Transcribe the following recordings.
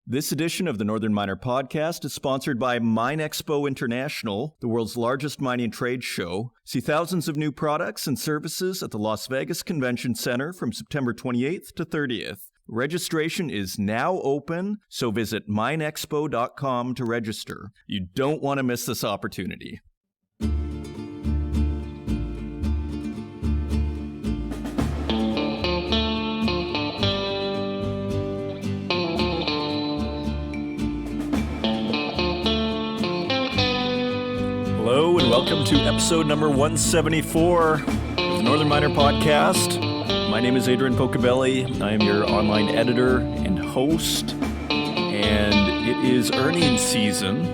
This edition of the Northern Miner Podcast is sponsored by Mine Expo International, the world's largest mining trade show. See thousands of new products and services at the Las Vegas Convention Center from September 28th to 30th. Registration is now open, so visit mineexpo.com to register. You don't want to miss this opportunity. Hello and welcome to episode number 174 of the Northern Miner Podcast. My name is Adrian Pocobelli. I am your online editor and host, and it is earnings season,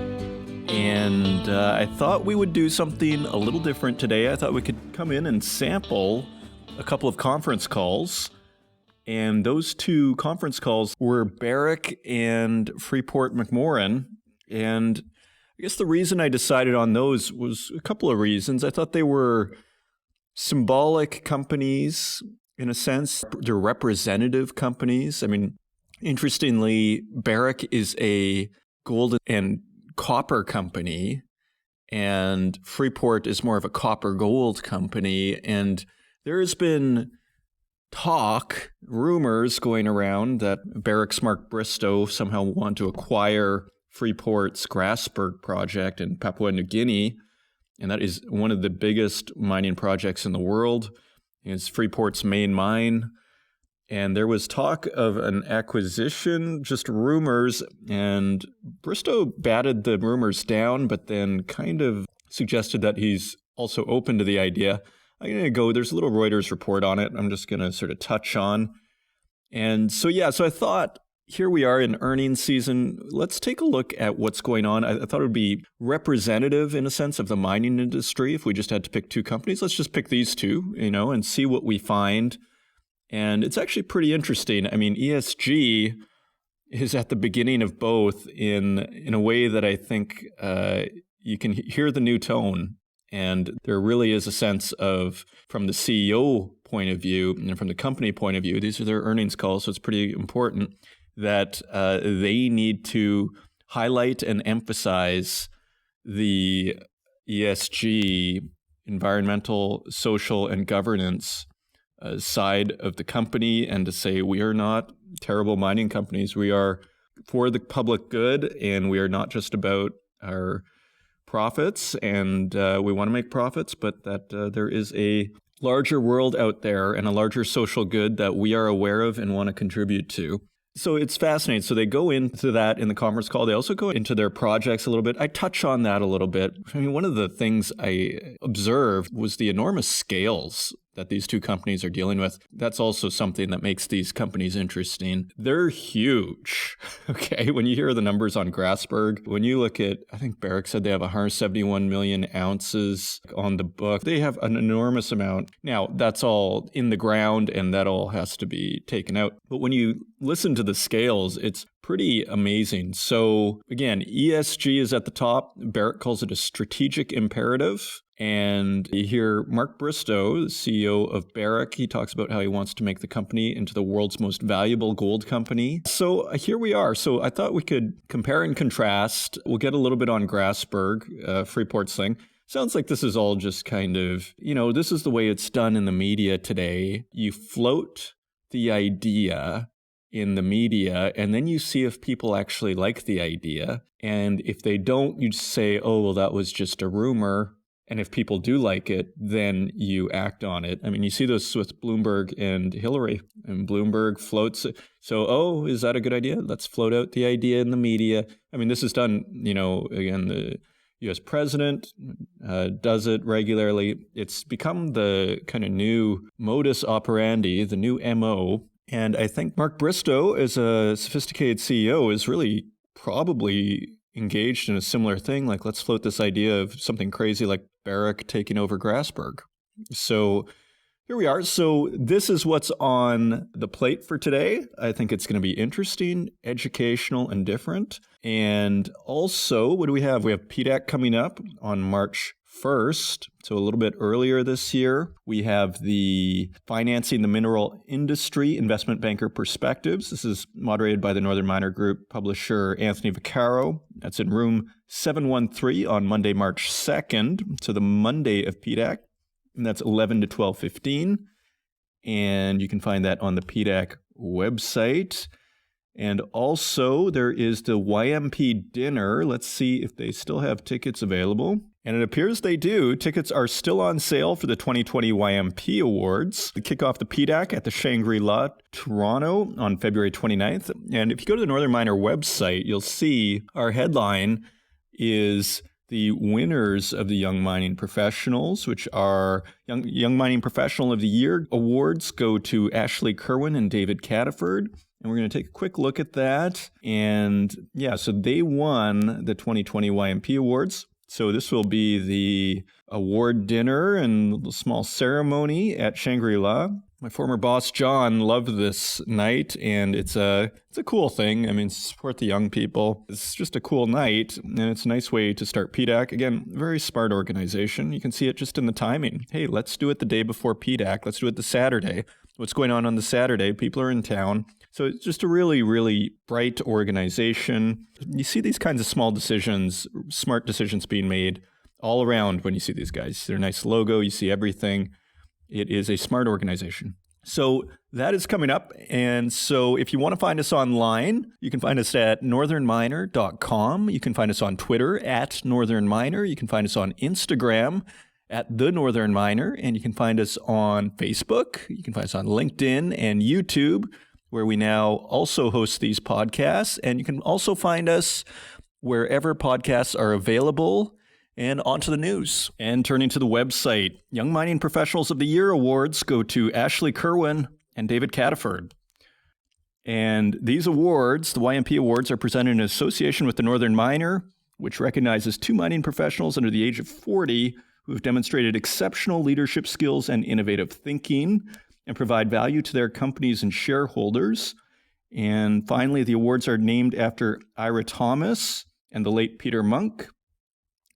and I thought we would do something a little different today. I thought we could come in and sample a couple of conference calls, and those two conference calls were Barrick and Freeport-McMoRan, and I guess the reason I decided on those was a couple of reasons. I thought they were symbolic companies in a sense. They're representative companies. I mean, interestingly, Barrick is a gold and copper company, and Freeport is more of a copper-gold company. And there has been talk, rumors going around that Barrick's Mark Bristow somehow want to acquire Freeport's Grasberg project in Papua New Guinea, and that is one of the biggest mining projects in the world. It's Freeport's main mine, and there was talk of an acquisition, just rumors, and Bristow batted the rumors down, but then kind of suggested that he's also open to the idea. I'm going to go, there's a little Reuters report on it, I'm just going to sort of touch on. And so I thought, here we are in earnings season. Let's take a look at what's going on. I thought it would be representative in a sense of the mining industry. If we just had to pick two companies, let's just pick these two, and see what we find. And it's actually pretty interesting. I mean, ESG is at the beginning of both in a way that I think you can hear the new tone. And there really is a sense of, from the CEO point of view and from the company point of view, these are their earnings calls, so it's pretty important that they need to highlight and emphasize the ESG, environmental, social, and governance side of the company, and to say we are not terrible mining companies. We are for the public good, and we are not just about our profits, and we want to make profits, but that there is a larger world out there and a larger social good that we are aware of and want to contribute to. So it's fascinating. So they go into that in the conference call. They also go into their projects a little bit. I touch on that a little bit. I mean, one of the things I observed was the enormous scales that these two companies are dealing with. That's also something that makes these companies interesting. They're huge. Okay. When you hear the numbers on Grasberg, when you look at, I think Barrick said they have 171 million ounces on the book. They have an enormous amount. Now, that's all in the ground and that all has to be taken out. But when you listen to the scales, it's pretty amazing. So again, ESG is at the top. Barrick calls it a strategic imperative. And you hear Mark Bristow, the CEO of Barrick, he talks about how he wants to make the company into the world's most valuable gold company. So here we are. So I thought we could compare and contrast. We'll get a little bit on Grasberg, Freeport's thing. Sounds like this is all just kind of, this is the way it's done in the media today. You float the idea in the media, and then you see if people actually like the idea. And if they don't, you just say, oh, well, that was just a rumor. And if people do like it, then you act on it. I mean, you see this with Bloomberg and Hillary, and Bloomberg floats it. So, is that a good idea? Let's float out the idea in the media. I mean, this is done, again, the U.S. president does it regularly. It's become the kind of new modus operandi, the new MO. And I think Mark Bristow, as a sophisticated CEO, is really probably engaged in a similar thing. Like, let's float this idea of something crazy like Barrick taking over Grasberg. So here we are. So this is what's on the plate for today. I think it's going to be interesting, educational, and different. And also, what do we have? We have PDAC coming up on March 1st, so a little bit earlier this year. We have the Financing the Mineral Industry Investment Banker Perspectives. This is moderated by the Northern Miner Group publisher Anthony Vaccaro. That's in room 713 on Monday, March 2nd, so the Monday of PDAC, and that's 11 to 12:15. And you can find that on the PDAC website. And also, there is the YMP dinner. Let's see if they still have tickets available. And it appears they do. Tickets are still on sale for the 2020 YMP Awards. They kick off the PDAC at the Shangri-La, Toronto on February 29th. And if you go to the Northern Miner website, you'll see our headline is the winners of the Young Mining Professionals, which are Young Mining Professional of the Year awards go to Ashley Kerwin and David Cataford. And we're going to take a quick look at that. And yeah, so they won the 2020 YMP Awards. So this will be the award dinner and a small ceremony at Shangri-La. My former boss, John, loved this night, and it's a cool thing. I mean, support the young people. It's just a cool night, and it's a nice way to start PDAC. Again, very smart organization. You can see it just in the timing. Hey, let's do it the day before PDAC. Let's do it the Saturday. What's going on the Saturday? People are in town. So it's just a really, really bright organization. You see these kinds of small decisions, smart decisions being made all around when you see these guys. Their nice logo, you see everything. It is a smart organization. So that is coming up. And so if you want to find us online, you can find us at northernminer.com. You can find us on Twitter at Northern Miner. You can find us on Instagram at The Northern Miner. And you can find us on Facebook. You can find us on LinkedIn and YouTube, where we now also host these podcasts. And you can also find us wherever podcasts are available. And on to the news. And turning to the website, Young Mining Professionals of the Year awards go to Ashley Kerwin and David Cataford. And these awards, the YMP Awards, are presented in association with the Northern Miner, which recognizes 2 mining professionals under the age of 40 who have demonstrated exceptional leadership skills and innovative thinking and provide value to their companies and shareholders. And finally, the awards are named after Ira Thomas and the late Peter Munk.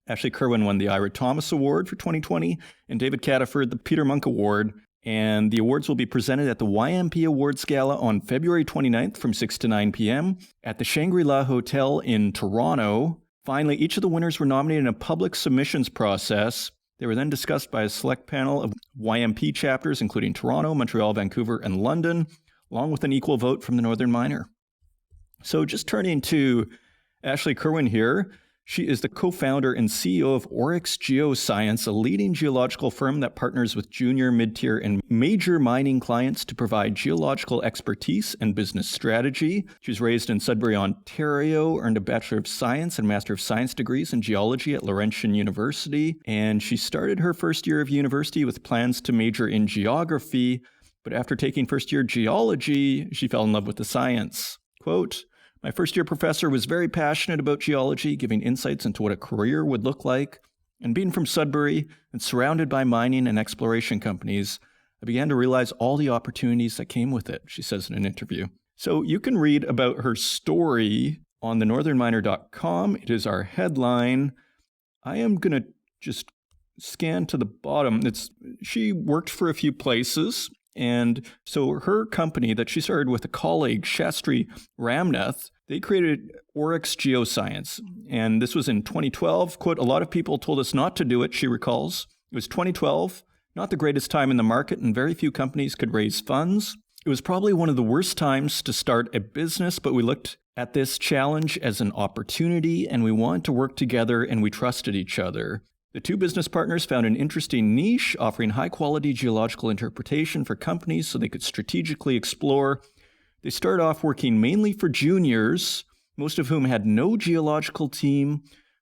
Ashley Kerwin won the Ira Thomas Award for 2020, and David Cataford the Peter Munk Award. And the awards will be presented at the YMP Awards Gala on February 29th from 6 to 9 p.m. at the Shangri-La Hotel in Toronto. Finally, each of the winners were nominated in a public submissions process. They were then discussed by a select panel of YMP chapters, including Toronto, Montreal, Vancouver, and London, along with an equal vote from the Northern Miner. So just turning to Ashley Kerwin here. She is the co-founder and CEO of Oryx Geoscience, a leading geological firm that partners with junior, mid-tier, and major mining clients to provide geological expertise and business strategy. She was raised in Sudbury, Ontario, earned a Bachelor of Science and Master of Science degrees in geology at Laurentian University, and she started her first year of university with plans to major in geography, but after taking first-year geology, she fell in love with the science. Quote, "My first-year professor was very passionate about geology, giving insights into what a career would look like. And being from Sudbury and surrounded by mining and exploration companies, I began to realize all the opportunities that came with it," she says in an interview. So you can read about her story on thenorthernminer.com. It is our headline. I am going to just scan to the bottom. She worked for a few places. And so her company that she started with a colleague, Shastri Ramnath, they created Oryx Geoscience. And this was in 2012. Quote, "A lot of people told us not to do it," she recalls. "It was 2012, not the greatest time in the market, and very few companies could raise funds. It was probably one of the worst times to start a business, but we looked at this challenge as an opportunity, and we wanted to work together, and we trusted each other. The two business partners found an interesting niche, offering high-quality geological interpretation for companies so they could strategically explore. They started off working mainly for juniors, most of whom had no geological team,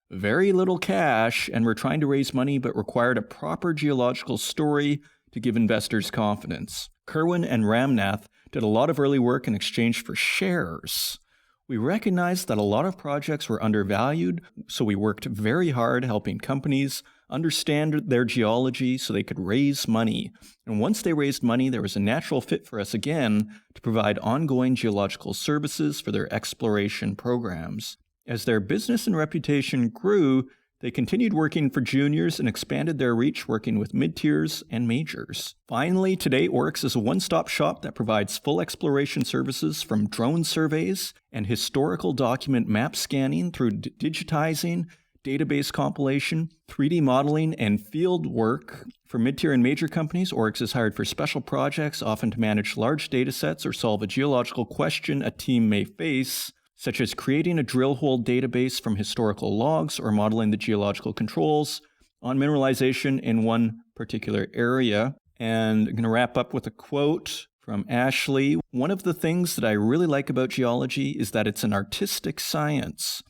very little cash, and were trying to raise money but required a proper geological story to give investors confidence. Kerwin and Ramnath did a lot of early work in exchange for shares. We recognized that a lot of projects were undervalued, so we worked very hard helping companies understand their geology so they could raise money. And once they raised money, there was a natural fit for us again to provide ongoing geological services for their exploration programs. As their business and reputation grew, They continued working for juniors and expanded their reach, working with mid-tiers and majors. Finally, today, Oryx is a one-stop shop that provides full exploration services from drone surveys and historical document map scanning through digitizing, database compilation, 3D modeling, and field work. For mid-tier and major companies, Oryx is hired for special projects, often to manage large data sets or solve a geological question a team may face, such as creating a drill hole database from historical logs or modeling the geological controls on mineralization in one particular area. And I'm going to wrap up with a quote from Ashley. One of the things that I really like about geology is that it's an artistic science.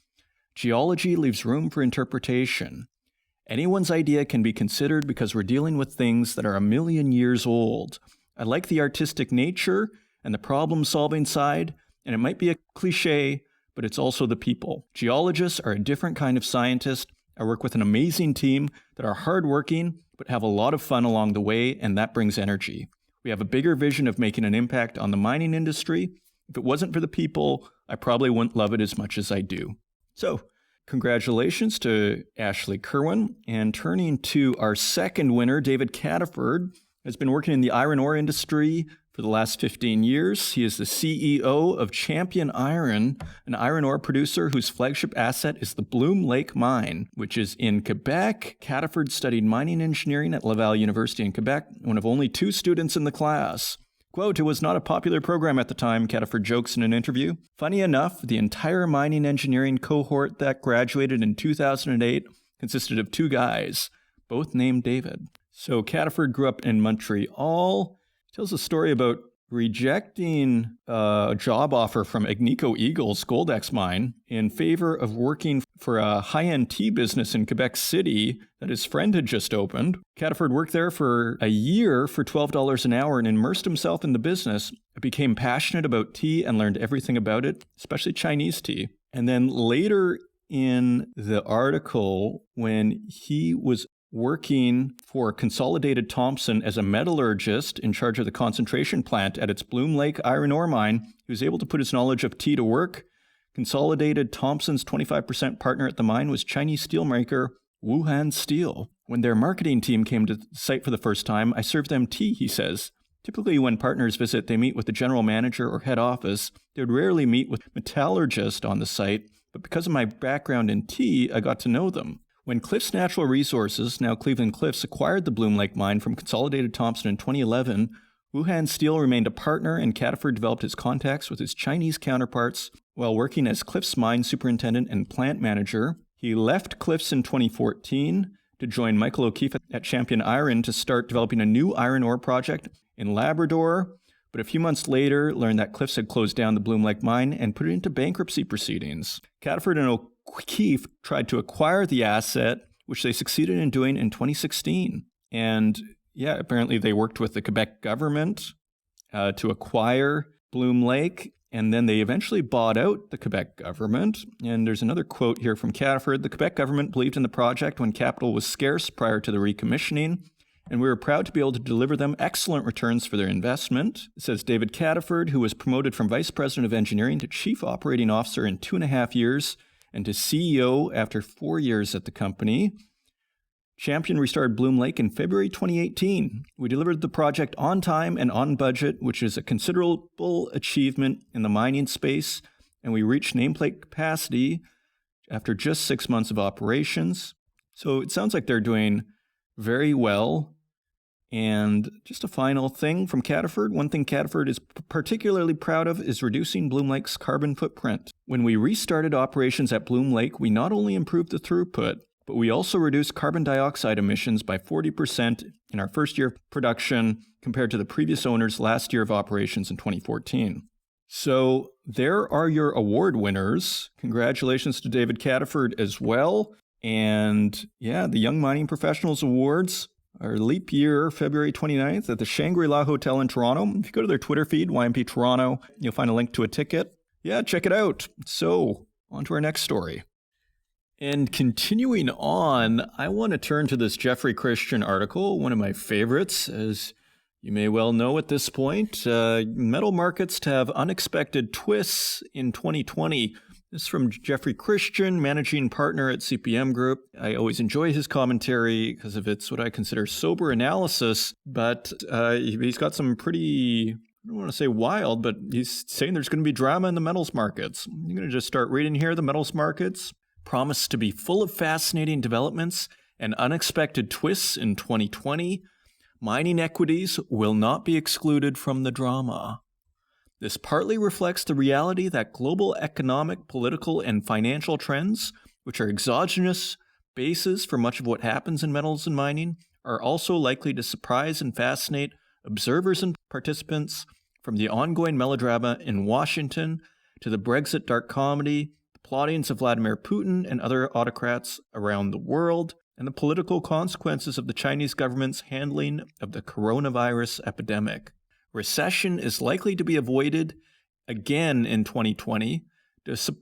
Geology leaves room for interpretation. Anyone's idea can be considered because we're dealing with things that are 1 million years old. I like the artistic nature and the problem-solving side, and it might be a cliche, but it's also the people. Geologists are a different kind of scientist. I work with an amazing team that are hardworking, but have a lot of fun along the way, and that brings energy. We have a bigger vision of making an impact on the mining industry. If it wasn't for the people, I probably wouldn't love it as much as I do. So, congratulations to Ashley Kerwin. And turning to our second winner, David Cataford, has been working in the iron ore industry for the last 15 years. He is the CEO of Champion Iron, an iron ore producer whose flagship asset is the Bloom Lake Mine, which is in Quebec. Cataford studied mining engineering at Laval University in Quebec, one of only 2 students in the class. Quote, it was not a popular program at the time, Cataford jokes in an interview. Funny enough, the entire mining engineering cohort that graduated in 2008 consisted of 2 guys, both named David. So Cataford grew up in Montreal, tells a story about rejecting a job offer from Agnico Eagle's Goldex mine in favor of working for a high-end tea business in Quebec City that his friend had just opened. Cataford worked there for a year for $12 an hour and immersed himself in the business. He became passionate about tea and learned everything about it, especially Chinese tea. And then later in the article, when he was working for Consolidated Thompson as a metallurgist in charge of the concentration plant at its Bloom Lake iron ore mine, he was able to put his knowledge of tea to work. Consolidated Thompson's 25% partner at the mine was Chinese steelmaker Wuhan Steel. When their marketing team came to the site for the first time, I served them tea, he says. Typically, when partners visit, they meet with the general manager or head office. They would rarely meet with metallurgists on the site, but because of my background in tea, I got to know them. When Cliffs Natural Resources, now Cleveland Cliffs, acquired the Bloom Lake mine from Consolidated Thompson in 2011, Wuhan Steel remained a partner and Cataford developed his contacts with his Chinese counterparts while working as Cliffs mine superintendent and plant manager. He left Cliffs in 2014 to join Michael O'Keefe at Champion Iron to start developing a new iron ore project in Labrador, but a few months later learned that Cliffs had closed down the Bloom Lake mine and put it into bankruptcy proceedings. Cataford and O'Keefe tried to acquire the asset, which they succeeded in doing in 2016. And yeah, apparently they worked with the Quebec government to acquire Bloom Lake, and then they eventually bought out the Quebec government. And there's another quote here from Cataford. The Quebec government believed in the project when capital was scarce prior to the recommissioning, and we were proud to be able to deliver them excellent returns for their investment, says David Cataford, who was promoted from Vice President of Engineering to Chief Operating Officer in 2.5 years and to CEO after 4 years at the company. Champion restarted Bloom Lake in February 2018. We delivered the project on time and on budget, which is a considerable achievement in the mining space, and we reached nameplate capacity after just 6 months of operations. So it sounds like they're doing very well. And just a final thing from Cataford. One thing Cataford is particularly proud of is reducing Bloom Lake's carbon footprint. When we restarted operations at Bloom Lake, we not only improved the throughput, but we also reduced carbon dioxide emissions by 40% in our first year of production compared to the previous owner's last year of operations in 2014. So there are your award winners. Congratulations to David Cataford as well. And yeah, the Young Mining Professionals Awards are leap year, February 29th at the Shangri-La Hotel in Toronto. If you go to their Twitter feed, YMP Toronto, you'll find a link to a ticket. Yeah, check it out. So on to our next story. And continuing on, I want to turn to this Jeffrey Christian article, one of my favorites. As you may well know at this point, metal markets have unexpected twists in 2020 This is from Jeffrey Christian, managing partner at CPM Group. I always enjoy his commentary because of its what I consider sober analysis, but he's got some pretty, I don't want to say wild, but he's saying there's going to be drama in the metals markets. I'm going to just start reading here. The metals markets promise to be full of fascinating developments and unexpected twists in 2020. Mining equities will not be excluded from the drama. This partly reflects the reality that global economic, political, and financial trends, which are exogenous bases for much of what happens in metals and mining, are also likely to surprise and fascinate observers and participants, from the ongoing melodrama in Washington to the Brexit dark comedy, the plottings of Vladimir Putin and other autocrats around the world, and the political consequences of the Chinese government's handling of the coronavirus epidemic. Recession is likely to be avoided again in 2020,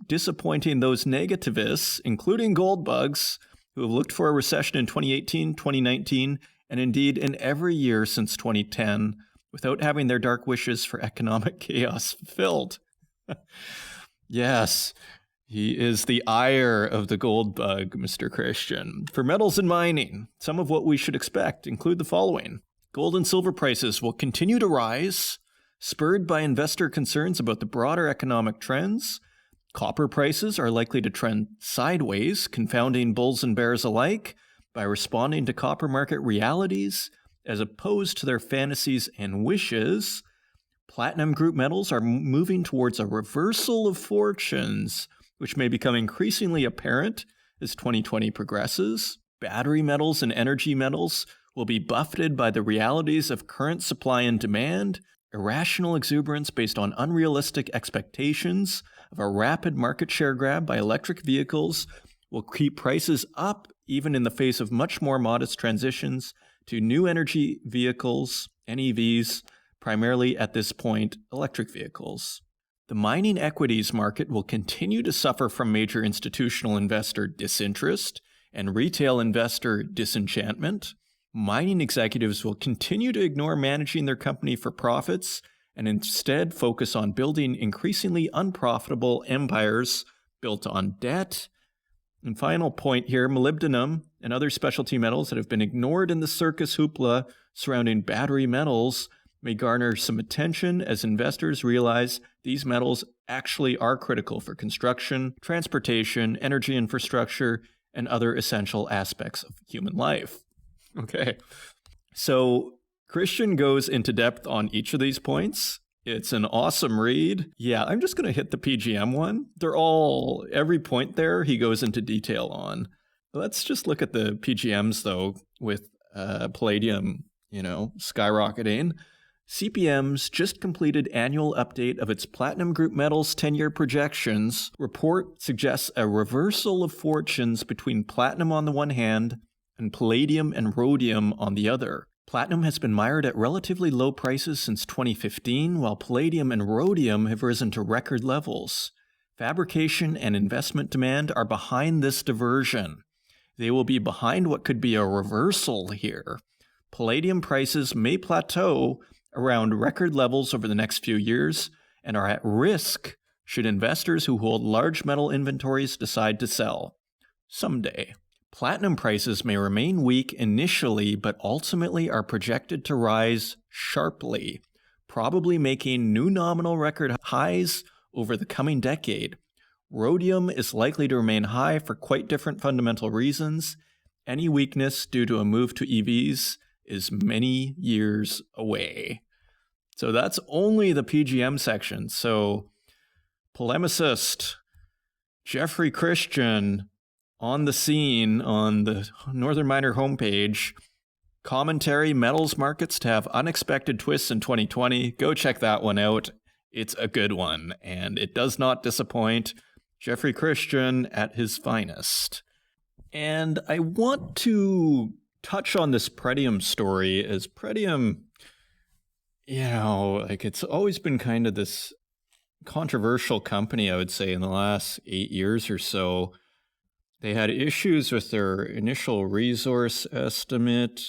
disappointing those negativists, including gold bugs, who have looked for a recession in 2018, 2019, and indeed in every year since 2010, without having their dark wishes for economic chaos fulfilled. Yes, he is the ire of the gold bug, Mr. Christian. For metals and mining, some of what we should expect include the following. Gold and silver prices will continue to rise, spurred by investor concerns about the broader economic trends. Copper prices are likely to trend sideways, confounding bulls and bears alike by responding to copper market realities as opposed to their fantasies and wishes. Platinum group metals are moving towards a reversal of fortunes, which may become increasingly apparent as 2020 progresses. Battery metals and energy metals will be buffeted by the realities of current supply and demand. Irrational exuberance based on unrealistic expectations of a rapid market share grab by electric vehicles will keep prices up even in the face of much more modest transitions to new energy vehicles, NEVs, primarily at this point, electric vehicles. The mining equities market will continue to suffer from major institutional investor disinterest and retail investor disenchantment. Mining executives will continue to ignore managing their company for profits and instead focus on building increasingly unprofitable empires built on debt. And final point here, molybdenum and other specialty metals that have been ignored in the circus hoopla surrounding battery metals may garner some attention as investors realize these metals actually are critical for construction, transportation, energy infrastructure, and other essential aspects of human life. Okay, so Christian goes into depth on each of these points. It's an awesome read. Yeah, I'm just going to hit the PGM one. Every point there he goes into detail on. Let's just look at the PGMs though, with palladium, skyrocketing. CPM's just completed annual update of its platinum group metals 10-year projections report suggests a reversal of fortunes between platinum on the one hand and palladium and rhodium on the other. Platinum has been mired at relatively low prices since 2015, while palladium and rhodium have risen to record levels. Fabrication and investment demand are behind this diversion. They will be behind what could be a reversal here. Palladium prices may plateau around record levels over the next few years and are at risk should investors who hold large metal inventories decide to sell someday. Platinum prices may remain weak initially, but ultimately are projected to rise sharply, probably making new nominal record highs over the coming decade. Rhodium is likely to remain high for quite different fundamental reasons. Any weakness due to a move to EVs is many years away. So that's only the PGM section. So polemicist Jeffrey Christian on the scene on the Northern Miner homepage. Commentary, metals markets to have unexpected twists in 2020. Go check that one out. It's a good one, and it does not disappoint. Jeffrey Christian at his finest. And I want to touch on this Pretium story, as Pretium, it's always been kind of this controversial company, I would say, in the last 8 years or so. They had issues with their initial resource estimate,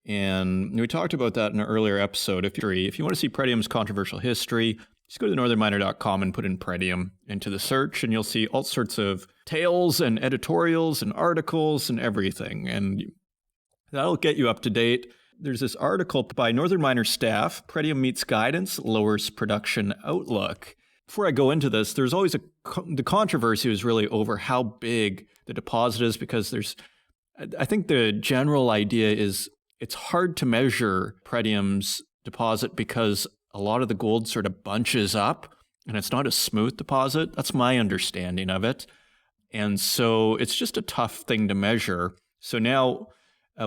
and we talked about that in an earlier episode. If you want to see Pretium's controversial history, Just go to northernminer.com and put in Pretium into the search, and you'll see all sorts of tales and editorials and articles and everything. And that'll get you up to date. There's this article by Northern Miner staff, Pretium meets guidance, lowers production outlook. Before I go into this, there's always the controversy is really over how big the deposit is, because I think the general idea is it's hard to measure Pretium's deposit because a lot of the gold sort of bunches up and it's not a smooth deposit. That's my understanding of it. And so it's just a tough thing to measure. So now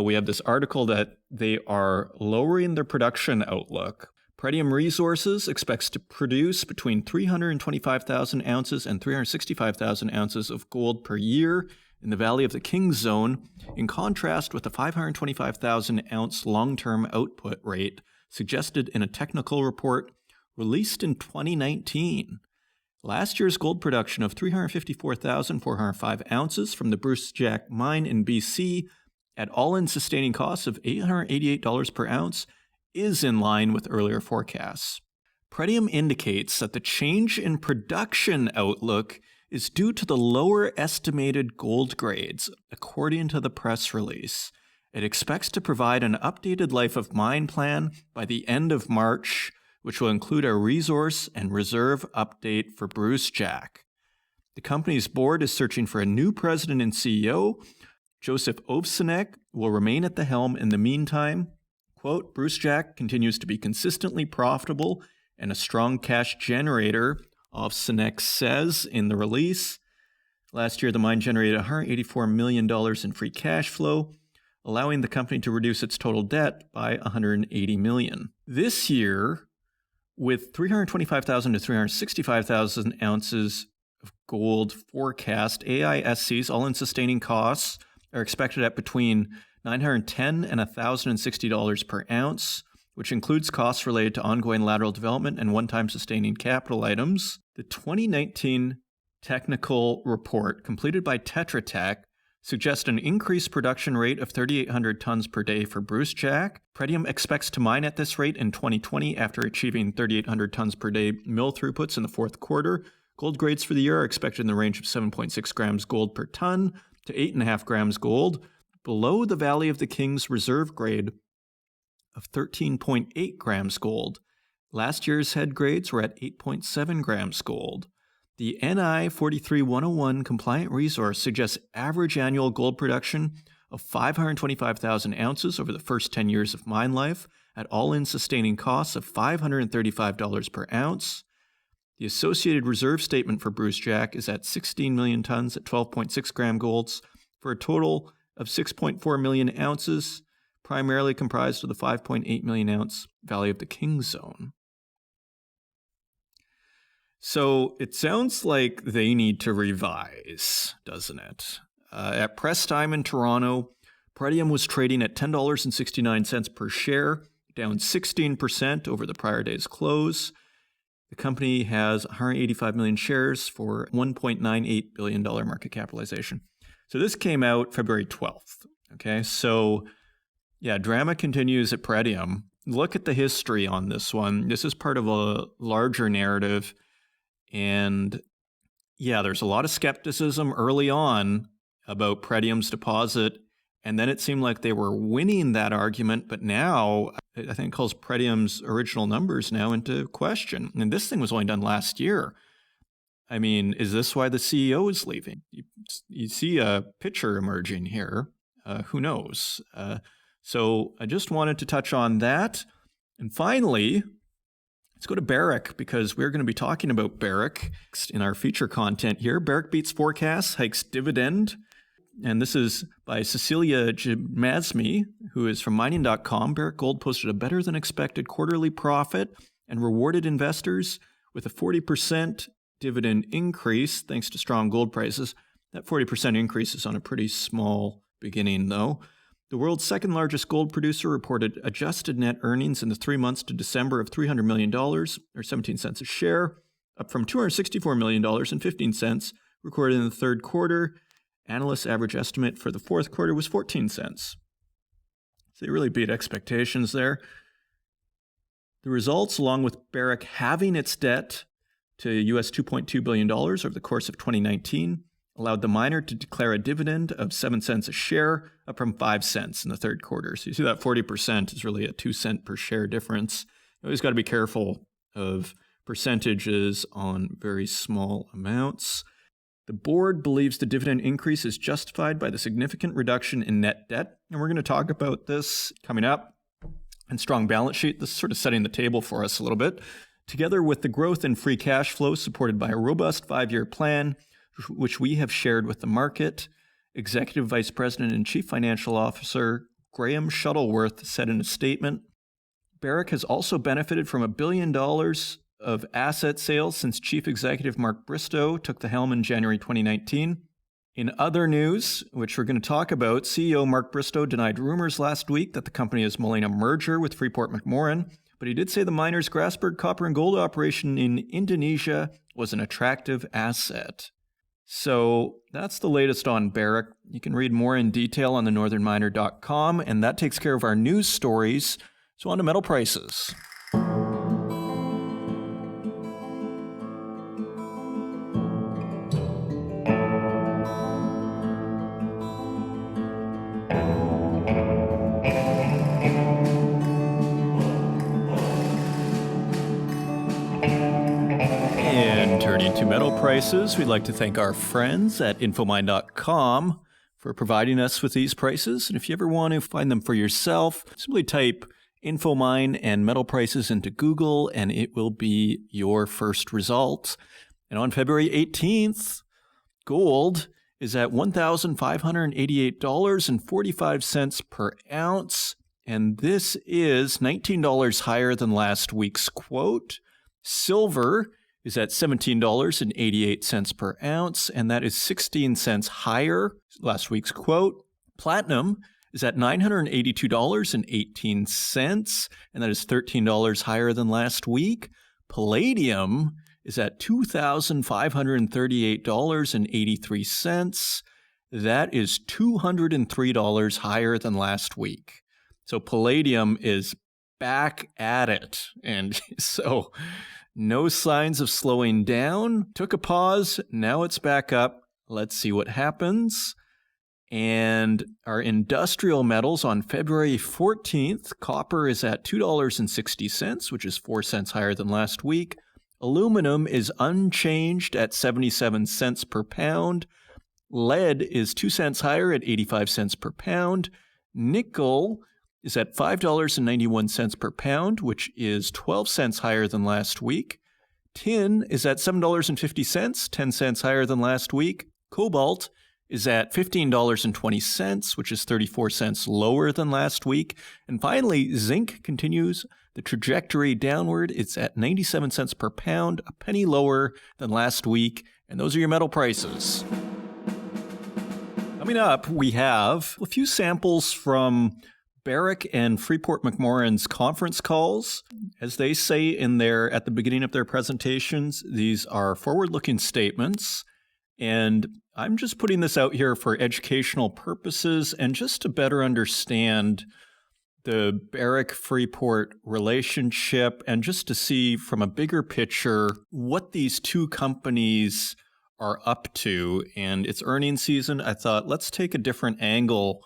we have this article that they are lowering their production outlook. Pretium Resources expects to produce between 325,000 ounces and 365,000 ounces of gold per year in the Valley of the Kings Zone, in contrast with the 525,000 ounce long-term output rate suggested in a technical report released in 2019. Last year's gold production of 354,405 ounces from the Brucejack mine in BC at all-in sustaining costs of $888 per ounce is in line with earlier forecasts. Pretium indicates that the change in production outlook is due to the lower estimated gold grades, according to the press release. It expects to provide an updated life of mine plan by the end of March, which will include a resource and reserve update for Brucejack. The company's board is searching for a new president and CEO. Joseph Ovsenek will remain at the helm in the meantime. Quote, Brucejack continues to be consistently profitable and a strong cash generator, Ovsenek says in the release. Last year, the mine generated $184 million in free cash flow, allowing the company to reduce its total debt by $180 million. This year, with 325,000 to 365,000 ounces of gold forecast, AISC's all-in sustaining costs are expected at between $910 and $1,060 per ounce, which includes costs related to ongoing lateral development and one-time sustaining capital items. The 2019 technical report completed by Tetra Tech suggests an increased production rate of 3,800 tons per day for Brucejack. Pretium expects to mine at this rate in 2020 after achieving 3,800 tons per day mill throughputs in the fourth quarter. Gold grades for the year are expected in the range of 7.6 grams gold per ton to 8.5 grams gold, below the Valley of the Kings reserve grade of 13.8 grams gold. Last year's head grades were at 8.7 grams gold. The NI 43-101 compliant resource suggests average annual gold production of 525,000 ounces over the first 10 years of mine life at all-in sustaining costs of $535 per ounce. The associated reserve statement for Brucejack is at 16 million tons at 12.6 gram golds for a total of 6.4 million ounces, primarily comprised of the 5.8 million ounce Valley of the Kings zone. So it sounds like they need to revise, doesn't it? At press time in Toronto, Pretium was trading at $10.69 per share, down 16% over the prior day's close. The company has 185 million shares for $1.98 billion market capitalization. So this came out February 12th. Okay, so yeah, drama continues at Pretium. Look at the history on this one. This is part of a larger narrative. And yeah, there's a lot of skepticism early on about Pretium's deposit. And then it seemed like they were winning that argument. But now I think it calls Pretium's original numbers now into question. And this thing was only done last year. I mean, is this why the CEO is leaving? You see a picture emerging here. Who knows? So I just wanted to touch on that. And finally, let's go to Barrick, because we're going to be talking about Barrick in our feature content here. Barrick beats forecasts, hikes dividend. And this is by Cecilia Jamasmi, who is from mining.com. Barrick Gold posted a better than expected quarterly profit and rewarded investors with a 40% dividend increase thanks to strong gold prices. That 40% increase is on a pretty small beginning, though. The world's second largest gold producer reported adjusted net earnings in the 3 months to December of $300 million, or 17 cents a share, up from $264 million and 15 cents recorded in the third quarter. Analysts' average estimate for the fourth quarter was 14 cents. So they really beat expectations there. The results, along with Barrick halving its debt to US $2.2 billion over the course of 2019, allowed the miner to declare a dividend of 7 cents a share, up from 5 cents in the third quarter. So you see that 40% is really a 2 cent per share difference. You always got to be careful of percentages on very small amounts. The board believes the dividend increase is justified by the significant reduction in net debt. And we're going to talk about this coming up. And strong balance sheet. This is sort of setting the table for us a little bit. Together with the growth in free cash flow supported by a robust 5-year plan, which we have shared with the market, Executive Vice President and Chief Financial Officer Graham Shuttleworth said in a statement, Barrick has also benefited from $1 billion of asset sales since Chief Executive Mark Bristow took the helm in January 2019. In other news, which we're going to talk about, CEO Mark Bristow denied rumors last week that the company is mulling a merger with Freeport-McMoRan, but he did say the miner's Grasberg copper and gold operation in Indonesia was an attractive asset. So that's the latest on Barrick. You can read more in detail on thenorthernminer.com, and that takes care of our news stories. So on to metal prices. To metal prices, we'd like to thank our friends at infomine.com for providing us with these prices. And if you ever want to find them for yourself, simply type Infomine and metal prices into Google, and it will be your first result. And on February 18th, gold is at $1,588.45 per ounce, and this is $19 higher than last week's quote. Silver is at $17.88 per ounce, and that is 16 cents higher last week's quote. Platinum is at $982.18, and that is $13 higher than last week. Palladium is at $2,538.83. That is $203 higher than last week. So palladium is back at it, and so no signs of slowing down. Took a pause. Now it's back up. Let's see what happens. And our industrial metals on February 14th, copper is at $2.60, which is 4 cents higher than last week. Aluminum is unchanged at 77 cents per pound. Lead is 2 cents higher at 85 cents per pound. Nickel is at $5.91 per pound, which is 12 cents higher than last week. Tin is at $7.50, 10 cents higher than last week. Cobalt is at $15.20, which is 34 cents lower than last week. And finally, zinc continues the trajectory downward. It's at 97 cents per pound, a penny lower than last week. And those are your metal prices. Coming up, we have a few samples from Barrick and Freeport-McMoRan's conference calls. As they say at the beginning of their presentations, these are forward-looking statements. And I'm just putting this out here for educational purposes and just to better understand the Barrick-Freeport relationship and just to see from a bigger picture what these two companies are up to. And it's earnings season. I thought, let's take a different angle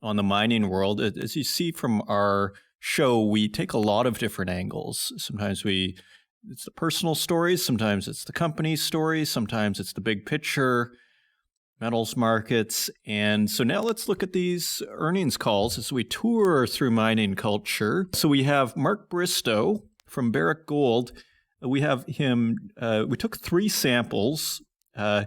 on the mining world. As you see from our show, we take a lot of different angles. Sometimes it's the personal stories, sometimes it's the company stories, sometimes it's the big picture, metals markets. And so now let's look at these earnings calls as we tour through mining culture. So we have Mark Bristow from Barrick Gold. We have him, we took 3 samples from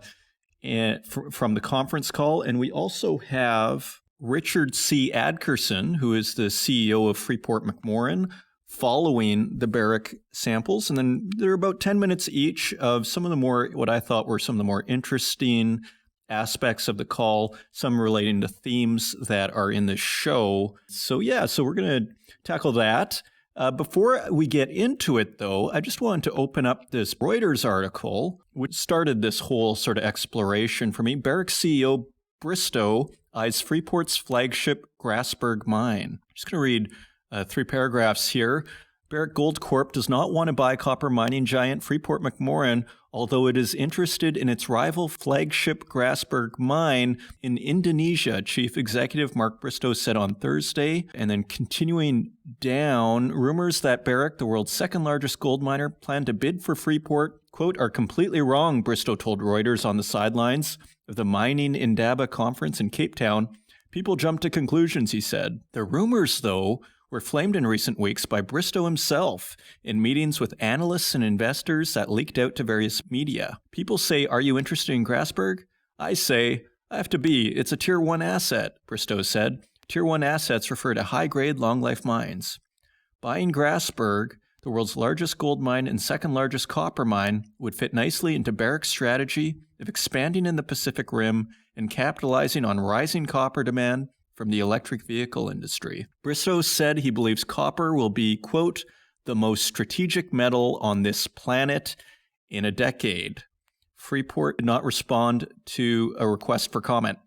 the conference call, and we also have Richard C. Adkerson, who is the CEO of Freeport-McMoRan, following the Barrick samples. And then there are about 10 minutes each of some of the what I thought were some of the more interesting aspects of the call, some relating to themes that are in the show. So we're going to tackle that. Before we get into it, though, I just wanted to open up this Reuters article, which started this whole sort of exploration for me. Barrick CEO Bristow eyes Freeport's flagship Grasberg mine. I'm just going to read 3 paragraphs here. Barrick Gold Corp does not want to buy copper mining giant Freeport-McMoRan, although it is interested in its rival flagship Grasberg mine in Indonesia, Chief Executive Mark Bristow said on Thursday. And then continuing down, rumors that Barrick, the world's second largest gold miner, plan to bid for Freeport, quote, are completely wrong, Bristow told Reuters on the sidelines of the Mining Indaba conference in Cape Town. People jumped to conclusions, he said. The rumors, though, were flamed in recent weeks by Bristow himself in meetings with analysts and investors that leaked out to various media. People say, are you interested in Grasberg? I say, I have to be. It's a Tier 1 asset, Bristow said. Tier 1 assets refer to high-grade, long-life mines. Buying Grasberg, the world's largest gold mine and second largest copper mine, would fit nicely into Barrick's strategy of expanding in the Pacific Rim and capitalizing on rising copper demand from the electric vehicle industry. Bristow said he believes copper will be, quote, the most strategic metal on this planet in a decade. Freeport did not respond to a request for comment.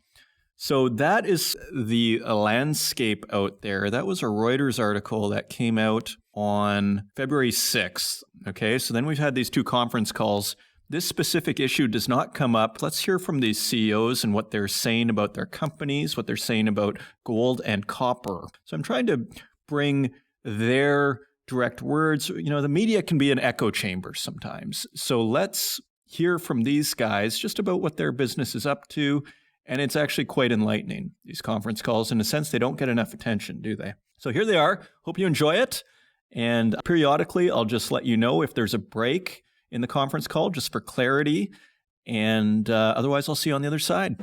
So that is the landscape out there. That was a Reuters article that came out on February 6th. Okay, so then we've had these two conference calls. This specific issue does not come up. Let's hear from these CEOs and what they're saying about their companies, what they're saying about gold and copper. So I'm trying to bring their direct words. You know, the media can be an echo chamber sometimes. So let's hear from these guys just about what their business is up to. And it's actually quite enlightening, these conference calls. In a sense, they don't get enough attention, do they? So here they are. Hope you enjoy it. And periodically, I'll just let you know if there's a break in the conference call, just for clarity. And otherwise, I'll see you on the other side.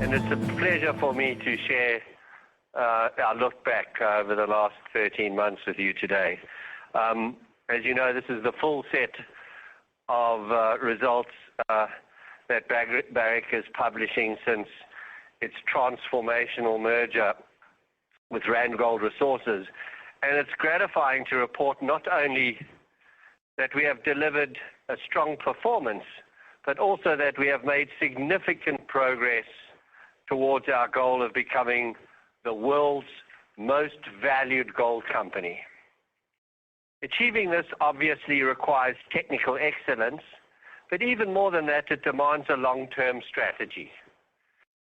And it's a pleasure for me to share our look back over the last 13 months with you today. As you know, this is the full set of results that Barrick is publishing since its transformational merger with Randgold Resources. And it's gratifying to report not only that we have delivered a strong performance, but also that we have made significant progress towards our goal of becoming the world's most valued gold company. Achieving this obviously requires technical excellence, but even more than that, it demands a long-term strategy,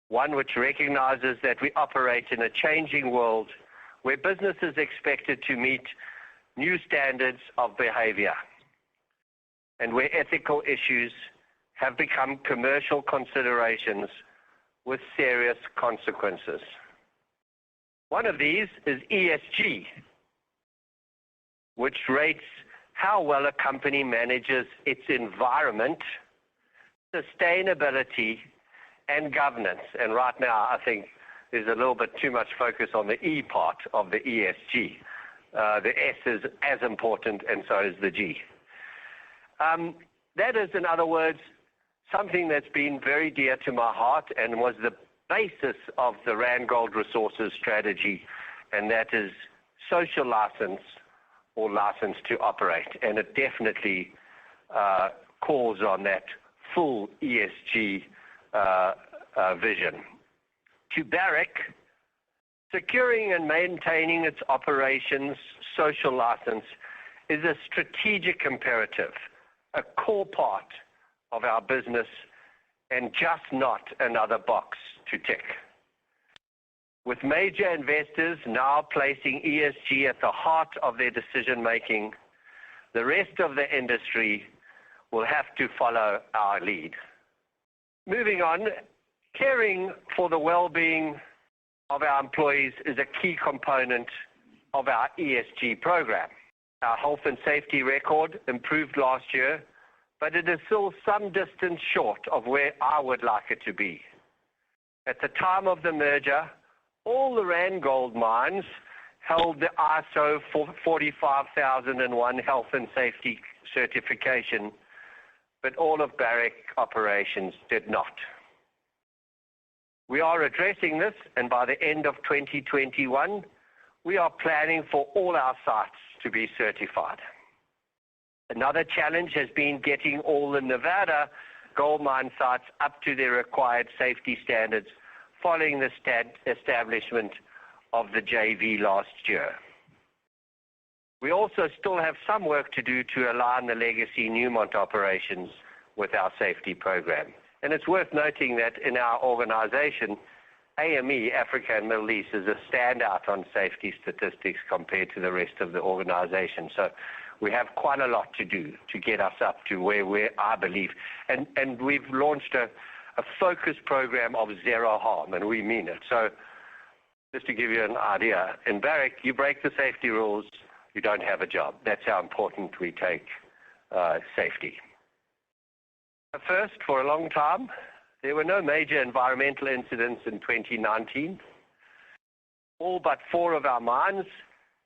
one which recognizes that we operate in a changing world where business is expected to meet new standards of behavior and where ethical issues have become commercial considerations with serious consequences. One of these is ESG, which rates how well a company manages its environment, sustainability, and governance. And right now, I think there's a little bit too much focus on the E part of the ESG. The S is as important, and so is the G. That is, in other words, something that's been very dear to my heart and was the basis of the Randgold Resources strategy, and that is social license or license to operate. And it definitely calls on that full ESG vision. To Barrick, securing and maintaining its operations social license is a strategic imperative, a core part of our business, and just not another box to tick. With major investors now placing ESG at the heart of their decision-making, the rest of the industry will have to follow our lead. Moving on, caring for the well-being of our employees is a key component of our ESG program. Our health and safety record improved last year, but it is still some distance short of where I would like it to be. At the time of the merger, all the Randgold mines held the ISO 45001 health and safety certification, but all of Barrick operations did not. We are addressing this, and by the end of 2021, we are planning for all our sites to be certified. Another challenge has been getting all the Nevada gold mine sites up to their required safety standards following the establishment of the JV last year. We also still have some work to do to align the legacy Newmont operations with our safety program. And it's worth noting that in our organization, AME, Africa and Middle East, is a standout on safety statistics compared to the rest of the organization. So we have quite a lot to do to get us up to where I believe. And we've launched a focused program of zero harm, and we mean it. So just to give you an idea, in Barrick, you break the safety rules, you don't have a job. That's how important we take safety. First, for a long time, there were no major environmental incidents in 2019. All but 4 of our mines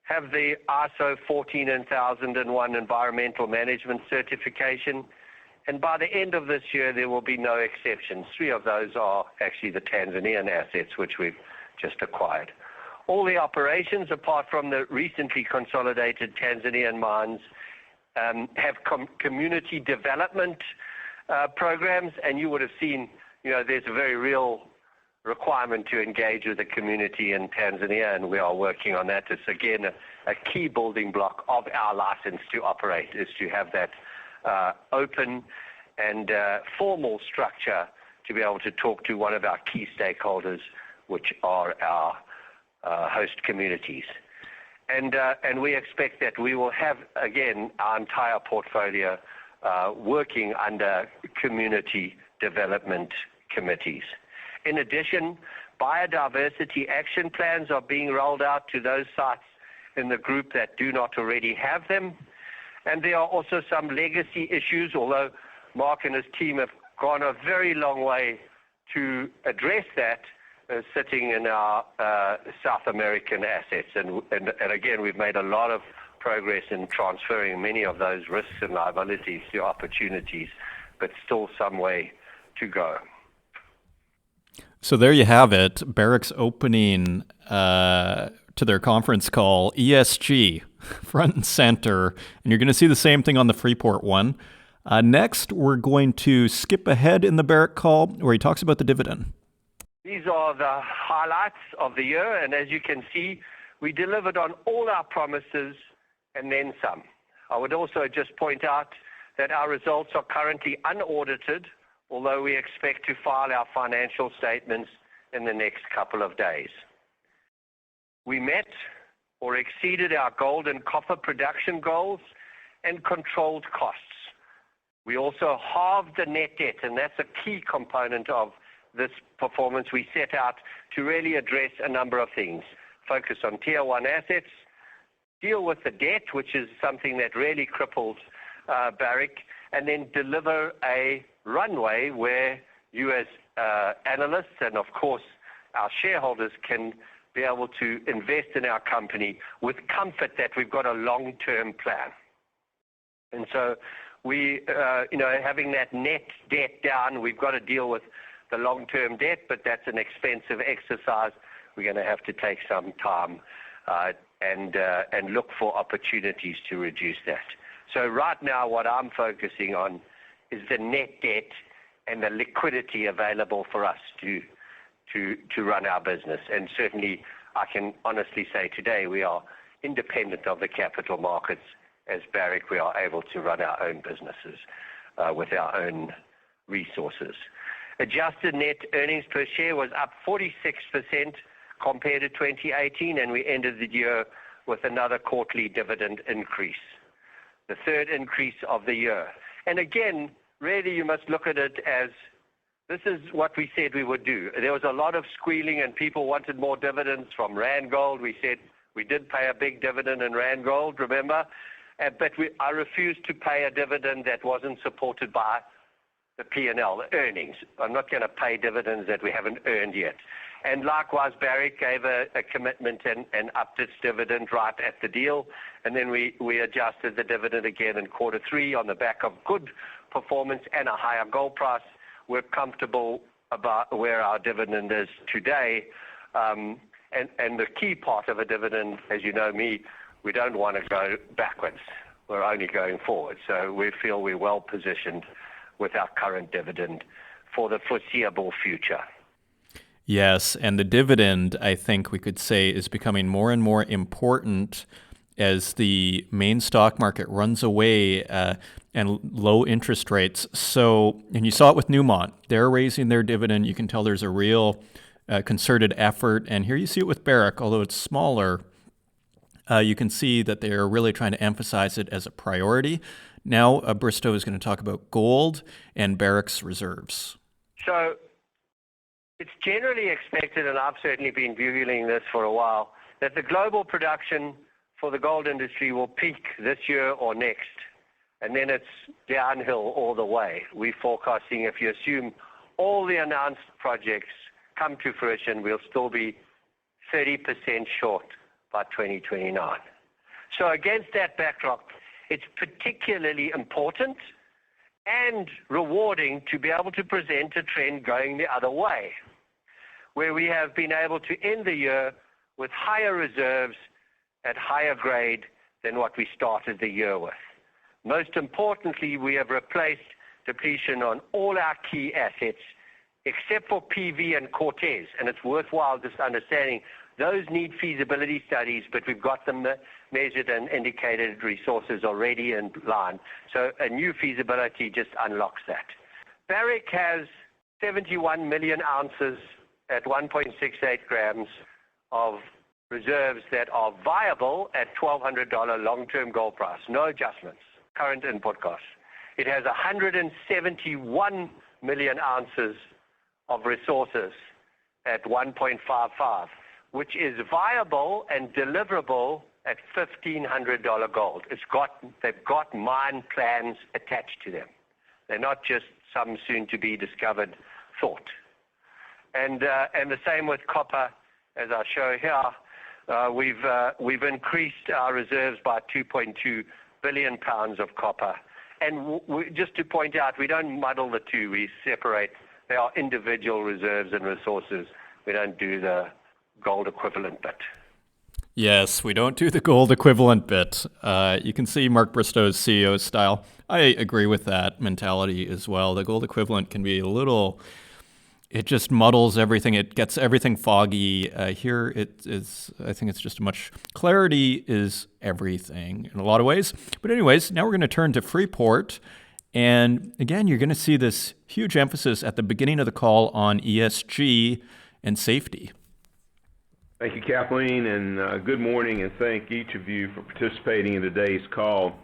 have the ISO 14001 environmental management certification, and by the end of this year, there will be no exceptions. 3 of those are actually the Tanzanian assets, which we've just acquired. All the operations, apart from the recently consolidated Tanzanian mines, have community development programs, and you would have seen, there's a very real requirement to engage with the community in Tanzania, and we are working on that. It's, again, a key building block of our license to operate, is to have that open and formal structure to be able to talk to one of our key stakeholders, which are our host communities. And we expect that we will have, again, our entire portfolio working under community development committees. In addition, biodiversity action plans are being rolled out to those sites in the group that do not already have them. And there are also some legacy issues, although Mark and his team have gone a very long way to address that, sitting in our South American assets. And again, we've made a lot of progress in transferring many of those risks and liabilities to opportunities, but still some way to go. So there you have it. Barrick's opening to their conference call, ESG, front and center. And you're going to see the same thing on the Freeport one. Next, we're going to skip ahead in the Barrick call where he talks about the dividend. These are the highlights of the year, and as you can see, we delivered on all our promises and then some. I would also just point out that our results are currently unaudited, although we expect to file our financial statements in the next couple of days. We met or exceeded our gold and copper production goals and controlled costs. We also halved the net debt, and that's a key component of this performance. We set out to really address a number of things. Focus on Tier 1 assets, deal with the debt, which is something that really crippled Barrick, and then deliver a runway where you as analysts and, of course, our shareholders can be able to invest in our company with comfort that we've got a long-term plan. And so we, having that net debt down, we've got to deal with the long-term debt, but that's an expensive exercise. We're going to have to take some time and look for opportunities to reduce that. So right now, what I'm focusing on is the net debt and the liquidity available for us to run our business. And certainly, I can honestly say today we are independent of the capital markets. As Barrick, we are able to run our own businesses with our own resources. Adjusted net earnings per share was up 46% compared to 2018, and we ended the year with another quarterly dividend increase, the third increase of the year. And again, really you must look at it as this is what we said we would do. There was a lot of squealing and people wanted more dividends from Rand Gold. We said we did pay a big dividend in Rand Gold, remember? But I refused to pay a dividend that wasn't supported by the P&L, the earnings. I'm not going to pay dividends that we haven't earned yet. And likewise, Barrick gave a commitment and upped its dividend right at the deal. And then we adjusted the dividend again in quarter 3 on the back of good performance and a higher gold price. We're comfortable about where our dividend is today. And the key part of a dividend, as you know me, we don't want to go backwards. we're only going forward. So we feel we're well positioned with our current dividend for the foreseeable future. Yes, and the dividend, I think we could say, is becoming more and more important as the main stock market runs away and low interest rates. So, and you saw it with Newmont. They're raising their dividend. You can tell there's a real concerted effort. And here you see it with Barrick, although it's smaller. You can see that they're really trying to emphasize it as a priority. Now, Bristow is going to talk about gold and Barrick's reserves. So it's generally expected, and I've certainly been Googling this for a while, that the global production for the gold industry will peak this year or next, and then it's downhill all the way. We're forecasting, if you assume all the announced projects come to fruition, we'll still be 30% short by 2029. So against that backdrop, it's particularly important and rewarding to be able to present a trend going the other way, where we have been able to end the year with higher reserves at higher grade than what we started the year with. Most importantly, we have replaced depletion on all our key assets, except for PV and Cortez, and it's worthwhile just understanding those need feasibility studies, but we've got them measured and indicated resources already in line. So a new feasibility just unlocks that. Barrick has 71 million ounces at 1.68 grams of reserves that are viable at $1,200 long-term gold price, no adjustments, current input costs. It has 171 million ounces of resources at 1.55, which is viable and deliverable at $1,500 gold. They've got mine plans attached to them. They're not just some soon-to-be discovered thought. And the same with copper, as I show here. We've increased our reserves by 2.2 billion pounds of copper. And just to point out, we don't muddle the two. We separate. They are individual reserves and resources. We don't do the gold equivalent bit. Yes, we don't do the gold equivalent bit. You can see Mark Bristow's CEO style. I agree with that mentality as well. The gold equivalent can be it just muddles everything. It gets everything foggy. Here it is, I think it's just clarity is everything in a lot of ways. But anyways, now we're going to turn to Freeport. And again, you're going to see this huge emphasis at the beginning of the call on ESG and safety. Thank you, Kathleen, and good morning, and thank each of you for participating in today's call.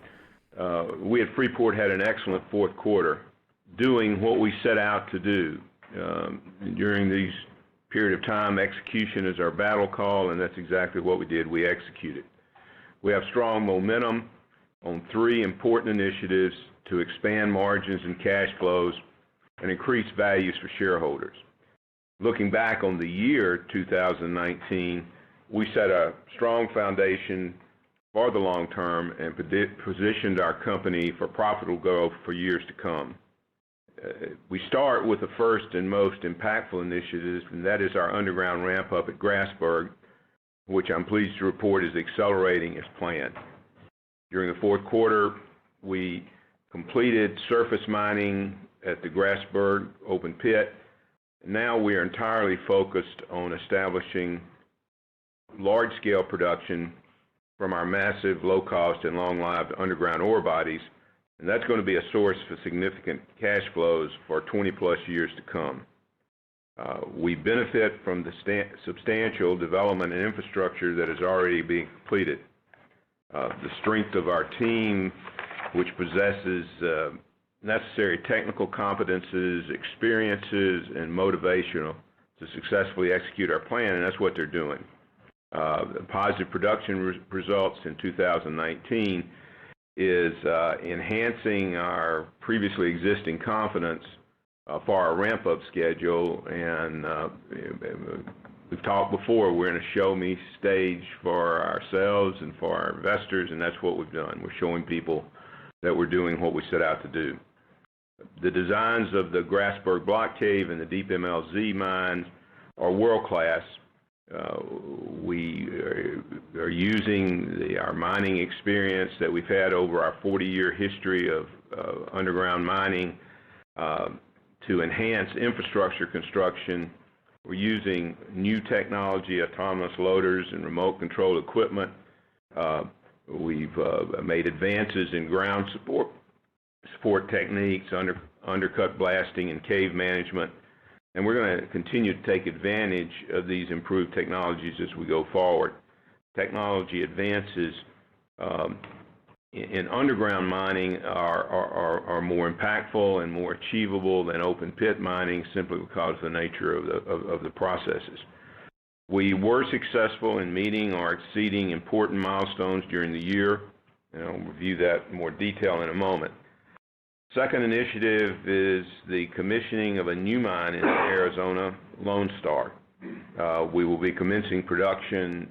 We at Freeport had an excellent fourth quarter, doing what we set out to do. During these period of time, execution is our battle call, and that's exactly what we did. We executed. We have strong momentum on 3 important initiatives to expand margins and cash flows and increase values for shareholders. Looking back on the year 2019, we set a strong foundation for the long term and positioned our company for profitable growth for years to come. We start with the first and most impactful initiatives, and that is our underground ramp up at Grasberg, which I'm pleased to report is accelerating as planned. During the fourth quarter, we completed surface mining at the Grasberg open pit. Now we are entirely focused on establishing large-scale production from our massive, low-cost, and long-lived underground ore bodies, and that's going to be a source for significant cash flows for 20-plus years to come. We benefit from the substantial development and infrastructure that is already being completed. The strength of our team, which possesses necessary technical competences, experiences, and motivational to successfully execute our plan, and that's what they're doing. The positive production results in 2019 is enhancing our previously existing confidence for our ramp-up schedule, and we've talked before, we're in a show-me stage for ourselves and for our investors, and that's what we've done. We're showing people that we're doing what we set out to do. The designs of the Grasberg block cave and the Deep MLZ mines are world-class, We are using our mining experience that we've had over our 40-year history of underground mining to enhance infrastructure construction. We're using new technology, autonomous loaders and remote control equipment. We've made advances in ground support techniques, undercut blasting and cave management. And we're going to continue to take advantage of these improved technologies as we go forward. Technology advances in underground mining are more impactful and more achievable than open pit mining simply because of the nature of the processes. We were successful in meeting or exceeding important milestones during the year, and I'll review that in more detail in a moment. Second initiative is the commissioning of a new mine in Arizona, Lone Star. We will be commencing production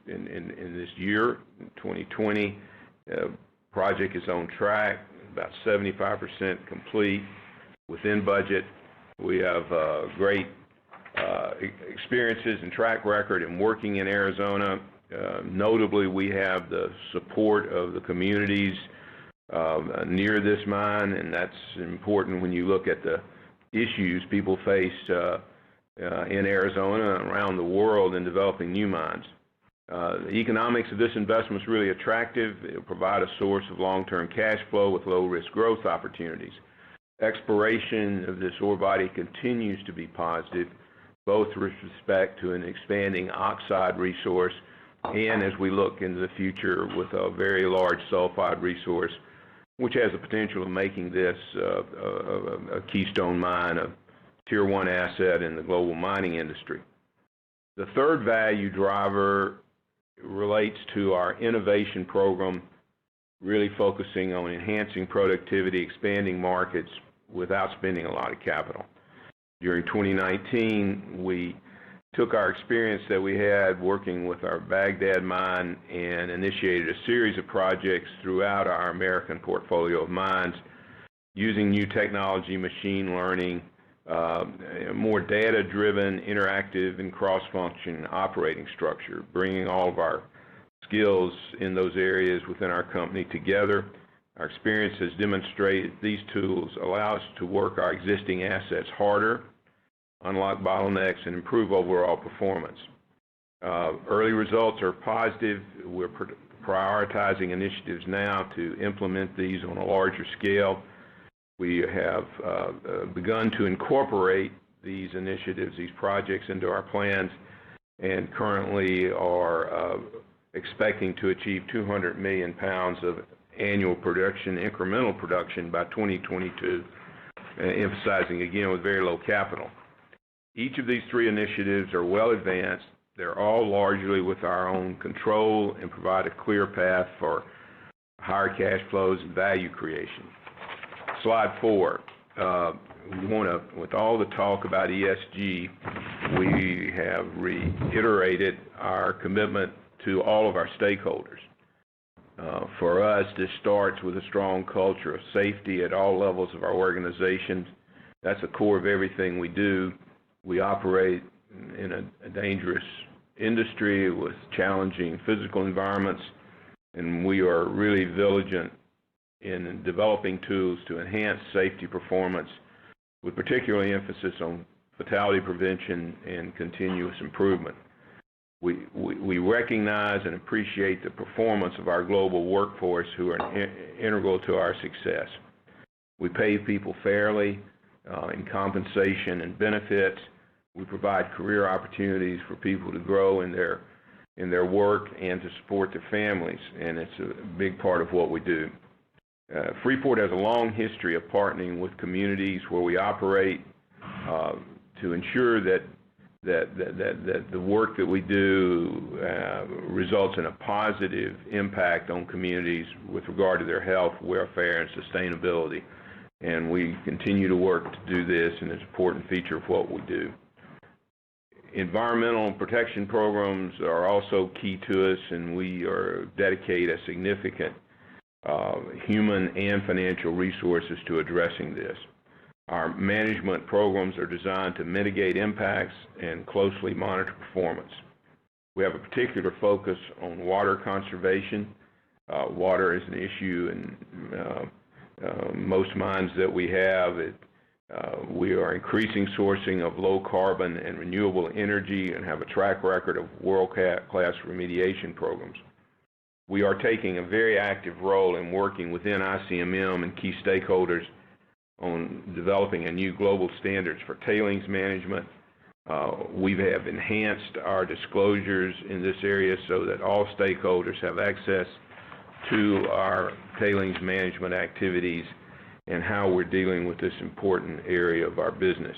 in this year, 2020. Project is on track, about 75% complete, within budget. We have great experiences and track record in working in Arizona. Notably, we have the support of the communities near this mine, and that's important when you look at the issues people face in Arizona and around the world in developing new mines. The economics of this investment is really attractive. It will provide a source of long-term cash flow with low-risk growth opportunities. Exploration of this ore body continues to be positive, both with respect to an expanding oxide resource and as we look into the future with a very large sulfide resource, which has the potential of making this a keystone mine, a tier 1 asset in the global mining industry. The third value driver relates to our innovation program, really focusing on enhancing productivity, expanding markets without spending a lot of capital. During 2019, we took our experience that we had working with our Baghdad mine and initiated a series of projects throughout our American portfolio of mines using new technology, machine learning, more data-driven, interactive, and cross-function operating structure, bringing all of our skills in those areas within our company together. Our experience has demonstrated these tools allow us to work our existing assets harder, unlock bottlenecks, and improve overall performance. Early results are positive. We're prioritizing initiatives now to implement these on a larger scale. We have begun to incorporate these initiatives, these projects, into our plans, and currently are expecting to achieve 200 million pounds of annual production, incremental production by 2022, emphasizing again with very low capital. Each of these three initiatives are well advanced. They're all largely with our own control and provide a clear path for higher cash flows and value creation. Slide 4. With all the talk about ESG, we have reiterated our commitment to all of our stakeholders. For us, this starts with a strong culture of safety at all levels of our organization. That's the core of everything we do. We operate in a dangerous industry with challenging physical environments, and we are really vigilant in developing tools to enhance safety performance, with particular emphasis on fatality prevention and continuous improvement. We recognize and appreciate the performance of our global workforce, who are integral to our success. We pay people fairly in compensation and benefits. We provide career opportunities for people to grow in their work and to support their families, and it's a big part of what we do. Freeport has a long history of partnering with communities where we operate to ensure that the work that we do results in a positive impact on communities with regard to their health, welfare, and sustainability. And we continue to work to do this, and it's an important feature of what we do. Environmental protection programs are also key to us, and we dedicate a significant human and financial resources to addressing this. Our management programs are designed to mitigate impacts and closely monitor performance. We have a particular focus on water conservation. Water is an issue in most mines that we have. We are increasing sourcing of low carbon and renewable energy and have a track record of world-class remediation programs. We are taking a very active role in working within ICMM and key stakeholders on developing a new global standards for tailings management. We have enhanced our disclosures in this area so that all stakeholders have access to our tailings management activities and how we're dealing with this important area of our business.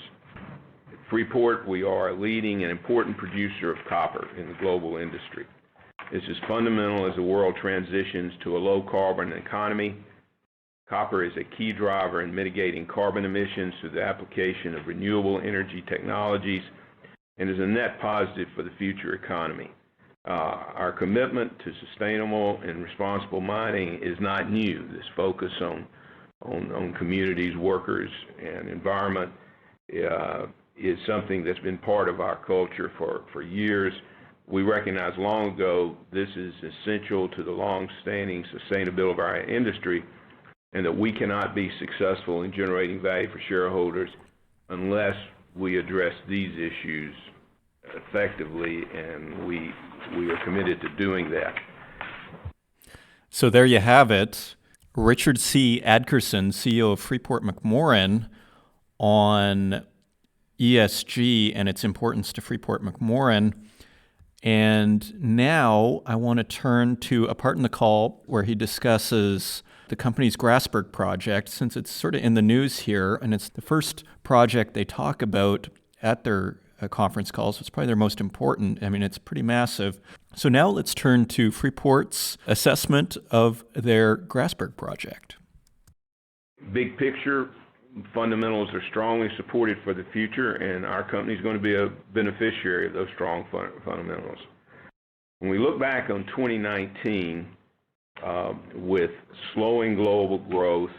At Freeport, we are a leading and important producer of copper in the global industry. This is fundamental as the world transitions to a low-carbon economy. Copper is a key driver in mitigating carbon emissions through the application of renewable energy technologies and is a net positive for the future economy. Our commitment to sustainable and responsible mining is not new. This focus on communities, workers, and environment is something that's been part of our culture for years. We recognized long ago this is essential to the long-standing sustainability of our industry, and that we cannot be successful in generating value for shareholders unless we address these issues effectively, and we are committed to doing that. So there you have it. Richard C. Adkerson, CEO of Freeport-McMoRan, on ESG and its importance to Freeport-McMoRan. And now I want to turn to a part in the call where he discusses the company's Grasberg project, since it's sort of in the news here, and it's the first project they talk about at their conference calls. It's probably their most important. I mean, it's pretty massive. So now let's turn to Freeport's assessment of their Grasberg project. Big picture, fundamentals are strongly supported for the future, and our company is going to be a beneficiary of those strong fundamentals. When we look back on 2019, with slowing global growth,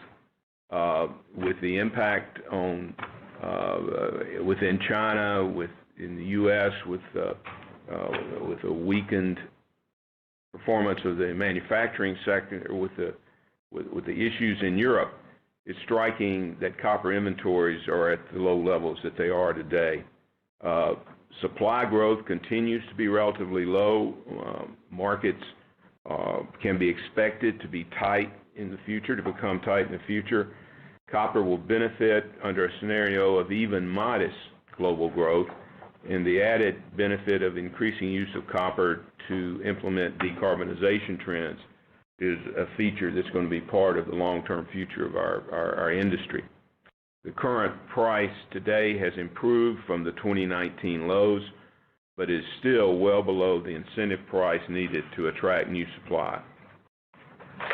with the impact on within China, in the U.S., with a weakened performance of the manufacturing sector, with the issues in Europe, it's striking that copper inventories are at the low levels that they are today. Supply growth continues to be relatively low. Markets can be expected to be tight in the future, to become tight in the future. Copper will benefit under a scenario of even modest global growth, and the added benefit of increasing use of copper to implement decarbonization trends is a feature that's going to be part of the long-term future of our industry. The current price today has improved from the 2019 lows, but is still well below the incentive price needed to attract new supply.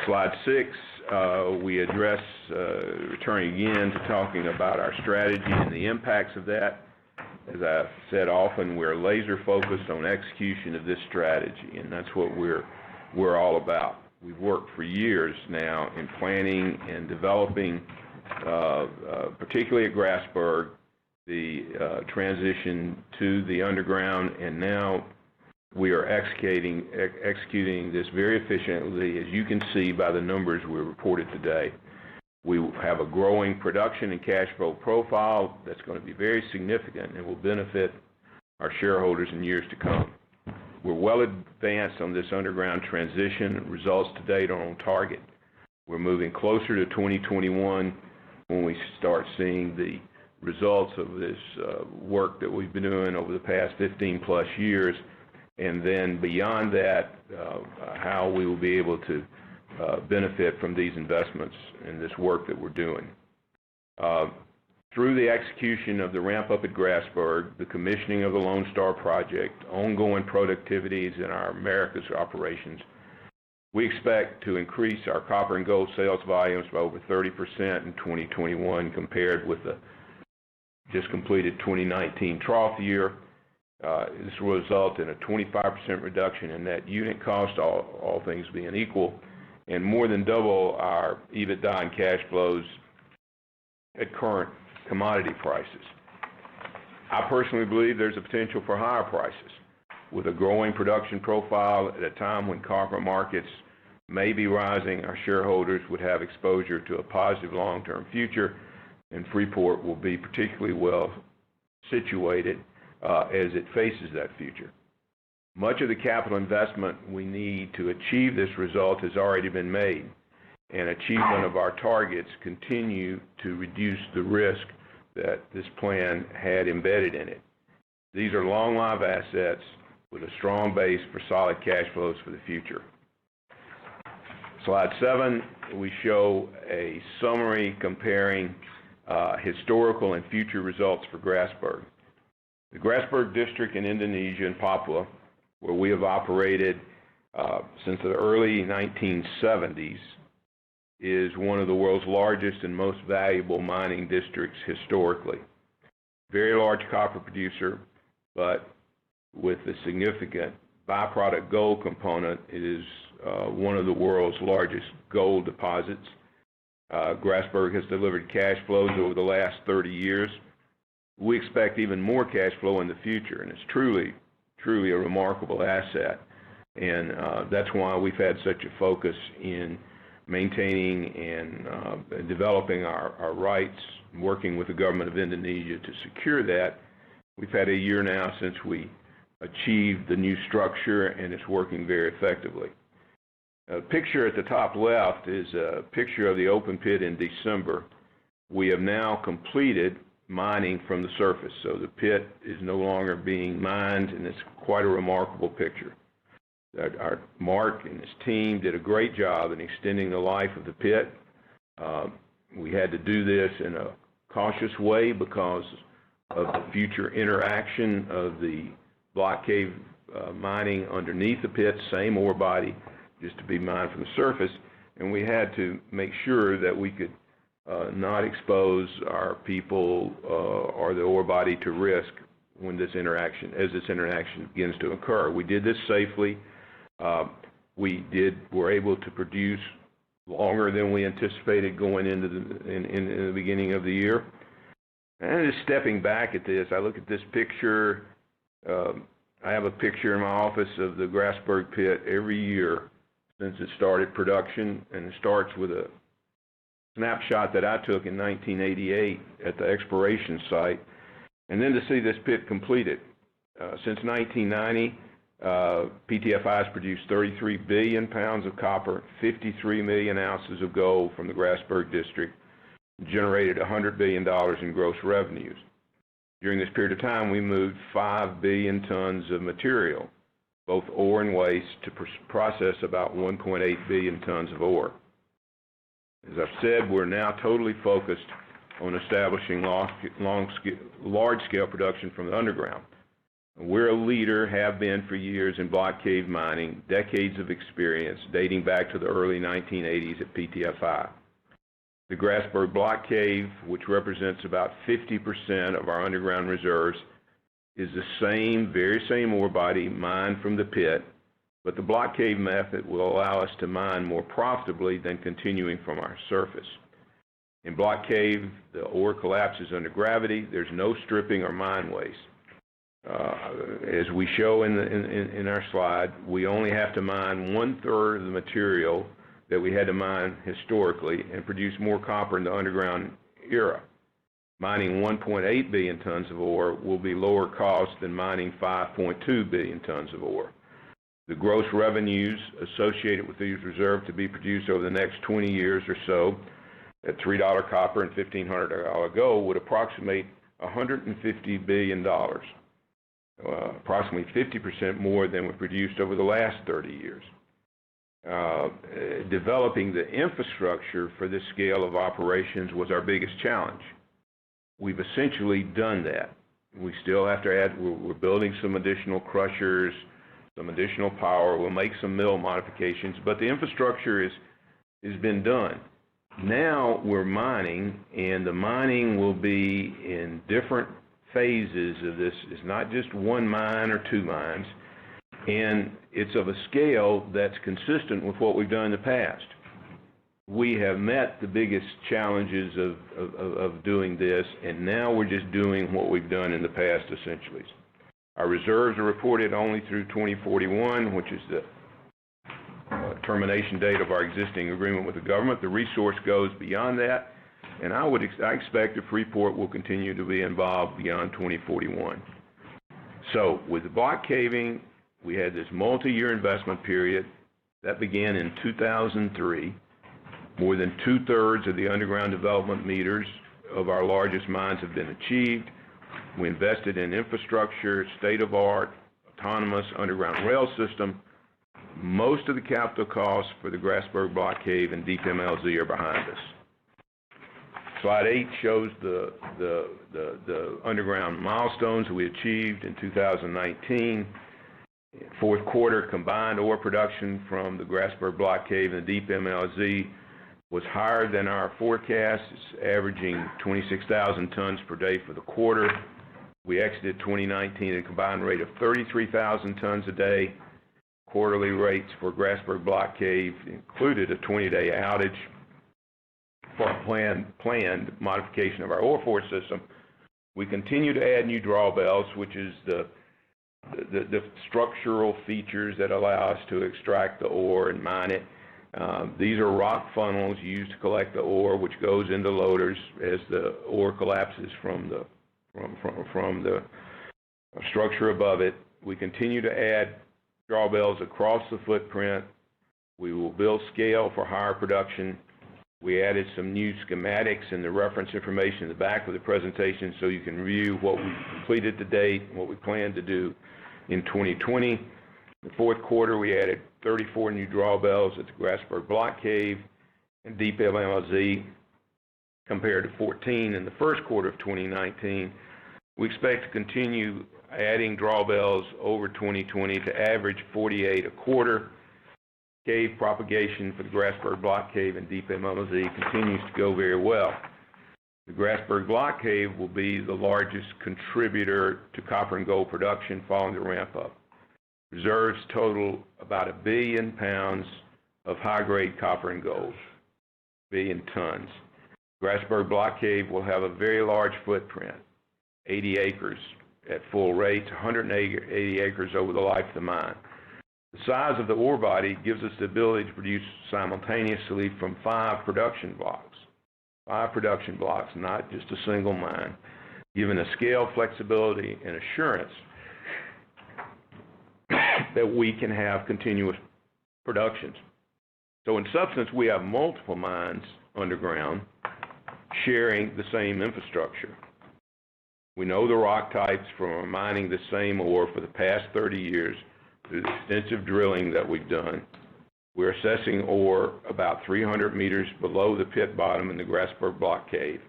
Slide 6, we address, returning again to talking about our strategy and the impacts of that. As I've said often, we're laser focused on execution of this strategy, and that's what we're all about. We've worked for years now in planning and developing, particularly at Grasberg, the transition to the underground, and now we are executing this very efficiently, as you can see by the numbers we reported today. We have a growing production and cash flow profile that's going to be very significant and will benefit our shareholders in years to come. We're well advanced on this underground transition. Results to date are on target. We're moving closer to 2021 when we start seeing the results of this work that we've been doing over the past 15 plus years, and then beyond that, how we will be able to benefit from these investments and this work that we're doing. Through the execution of the ramp up at Grasberg, the commissioning of the Lone Star project, ongoing productivities in our Americas operations, we expect to increase our copper and gold sales volumes by over 30% in 2021 compared with the just completed 2019 trough year. This will result in a 25% reduction in net unit cost, all things being equal, and more than double our EBITDA and cash flows at current commodity prices. I personally believe there's a potential for higher prices. With a growing production profile at a time when copper markets may be rising, our shareholders would have exposure to a positive long-term future, and Freeport will be particularly well situated as it faces that future. Much of the capital investment we need to achieve this result has already been made, and achievement of our targets continue to reduce the risk that this plan had embedded in it. These are long-lived assets with a strong base for solid cash flows for the future. Slide 7, we show a summary comparing historical and future results for Grasberg. The Grasberg district in Indonesia and Papua, where we have operated since the early 1970s, is one of the world's largest and most valuable mining districts historically. Very large copper producer, but with a significant byproduct gold component, it is one of the world's largest gold deposits. Grasberg has delivered cash flows over the last 30 years. We expect even more cash flow in the future, and it's truly a remarkable asset. And that's why we've had such a focus in maintaining and developing our rights, working with the government of Indonesia to secure that. We've had a year now since we achieved the new structure, and it's working very effectively. A picture at the top left is a picture of the open pit in December. We have now completed mining from the surface, so the pit is no longer being mined, and it's quite a remarkable picture. Our Mark and his team did a great job in extending the life of the pit. We had to do this in a cautious way because of the future interaction of the block cave mining underneath the pit, same ore body, just to be mined from the surface, and we had to make sure that we could not expose our people or the ore body to risk when this interaction begins to occur. We did this safely. We were able to produce longer than we anticipated going into the beginning of the year. And just stepping back at this, I look at this picture. I have a picture in my office of the Grasberg pit every year since it started production, and it starts with a snapshot that I took in 1988 at the exploration site, and then to see this pit completed. Since 1990, PTFI has produced 33 billion pounds of copper, 53 million ounces of gold from the Grasberg district, generated $100 billion in gross revenues. During this period of time, we moved 5 billion tons of material, both ore and waste, to process about 1.8 billion tons of ore. As I've said, we're now totally focused on establishing large-scale production from the underground. We're a leader, have been for years, in block cave mining, decades of experience dating back to the early 1980s at PTFI. The Grasberg block cave, which represents about 50% of our underground reserves, is the very same ore body mined from the pit, but the block cave method will allow us to mine more profitably than continuing from our surface. In block cave, the ore collapses under gravity. There's no stripping or mine waste. As we show in our slide, we only have to mine 1/3 of the material that we had to mine historically and produce more copper in the underground era. Mining 1.8 billion tons of ore will be lower cost than mining 5.2 billion tons of ore. The gross revenues associated with these reserves to be produced over the next 20 years or so at $3 copper and $1,500 gold would approximate $150 billion, approximately 50% more than we produced over the last 30 years. Developing the infrastructure for this scale of operations was our biggest challenge. We've essentially done that. We still have to add, we're building some additional crushers, some additional power. We'll make some mill modifications, but the infrastructure has been done. Now we're mining, and the mining will be in different phases of this. It's not just one mine or two mines, and it's of a scale that's consistent with what we've done in the past. We have met the biggest challenges of doing this, and now we're just doing what we've done in the past, essentially. Our reserves are reported only through 2041, which is the termination date of our existing agreement with the government. The resource goes beyond that, and I expect that Freeport will continue to be involved beyond 2041. So with the block caving, we had this multi-year investment period that began in 2003. More than 2/3 of the underground development meters of our largest mines have been achieved. We invested in infrastructure, state-of-art, autonomous underground rail system. Most of the capital costs for the Grasberg block cave and Deep MLZ are behind us. Slide 8 shows the underground milestones we achieved in 2019. Fourth quarter combined ore production from the Grasberg block cave and the Deep MLZ was higher than our forecast. It's averaging 26,000 tons per day for the quarter. We exited 2019 at a combined rate of 33,000 tons a day. Quarterly rates for Grasberg block cave included a 20-day outage for a planned modification of our ore force system. We continue to add new drawbells, which is the structural features that allow us to extract the ore and mine it. These are rock funnels used to collect the ore, which goes into loaders as the ore collapses from the structure above it. We continue to add drawbells across the footprint. We will build scale for higher production. We added some new schematics and the reference information in the back of the presentation so you can review what we completed to date and what we plan to do in 2020. In the fourth quarter, we added 34 new drawbells at the Grasberg block cave and Deep MLZ compared to 14 in the first quarter of 2019. We expect to continue adding drawbells over 2020 to average 48 a quarter. Cave propagation for the Grasberg block cave and Deep MLZ continues to go very well. The Grasberg block cave will be the largest contributor to copper and gold production following the ramp up. Reserves total about 1 billion pounds of high-grade copper and gold, 1 billion tons. Grasberg block cave will have a very large footprint, 80 acres at full rates, 180 acres over the life of the mine. The size of the ore body gives us the ability to produce simultaneously from 5 production blocks. 5 production blocks, not just a single mine, giving a scale, flexibility, and assurance that we can have continuous productions. So in substance, we have multiple mines underground sharing the same infrastructure. We know the rock types from mining the same ore for the past 30 years through the extensive drilling that we've done. We're assessing ore about 300 meters below the pit bottom in the Grasberg block cave.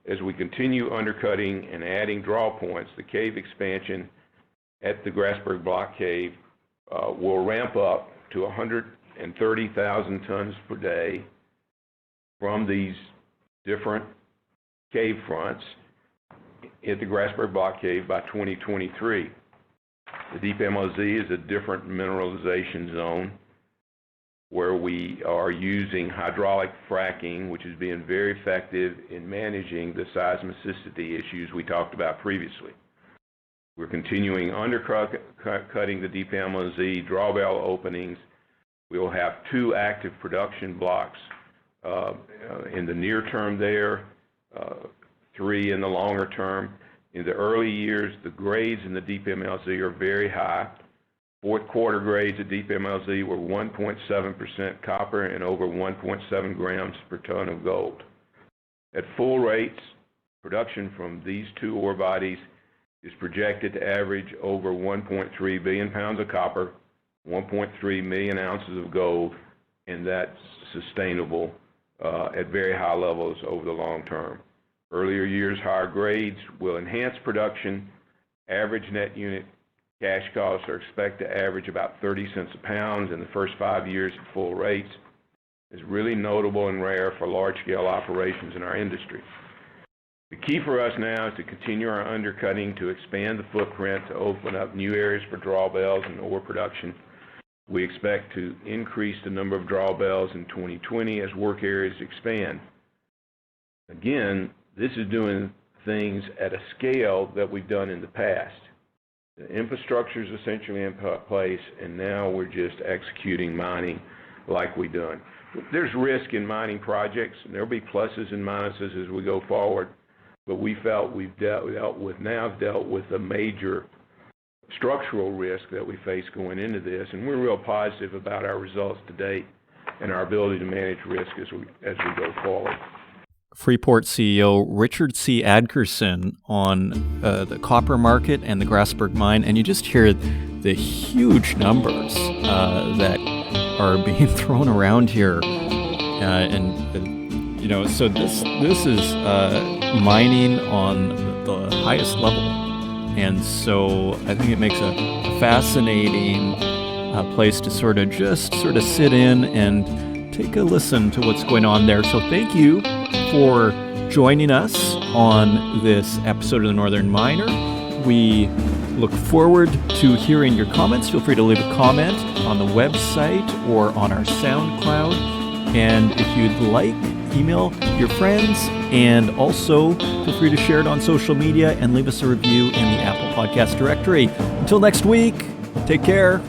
As we continue undercutting and adding draw points, the cave expansion at the Grasberg block cave will ramp up to 130,000 tons per day from these different cave fronts at the Grasberg block cave by 2023. The Deep MLZ is a different mineralization zone where we are using hydraulic fracking, which is being very effective in managing the seismicity issues we talked about previously. We're continuing undercutting the Deep MLZ drawbell openings. We will have 2 active production blocks in the near term there, 3 in the longer term. In the early years, the grades in the Deep MLZ are very high. Fourth quarter grades at Deep MLZ were 1.7% copper and over 1.7 grams per ton of gold. At full rates, production from these 2 ore bodies is projected to average over 1.3 billion pounds of copper, 1.3 million ounces of gold, and that's sustainable at very high levels over the long term. Earlier years' higher grades will enhance production. Average net unit cash costs are expected to average about 30 cents a pound in the first 5 years at full rates. It's really notable and rare for large-scale operations in our industry. The key for us now is to continue our undercutting to expand the footprint to open up new areas for drawbells and ore production. We expect to increase the number of drawbells in 2020 as work areas expand. Again, this is doing things at a scale that we've done in the past. The infrastructure is essentially in place, and now we're just executing mining like we've done. There's risk in mining projects, and there'll be pluses and minuses as we go forward, but we felt we've dealt with the major structural risk that we face going into this, and we're real positive about our results to date and our ability to manage risk as we go forward. Freeport CEO Richard C. Adkerson on the copper market and the Grasberg mine, and you just hear the huge numbers that are being thrown around here, so this is mining on the highest level, and so I think it makes a fascinating place to sort of sit in and take a listen to what's going on there. So thank you for joining us on this episode of The Northern Miner. We look forward to hearing your comments. Feel free to leave a comment on the website or on our SoundCloud. And if you'd like, email your friends, and also feel free to share it on social media and leave us a review in the Apple Podcast directory. Until next week, take care.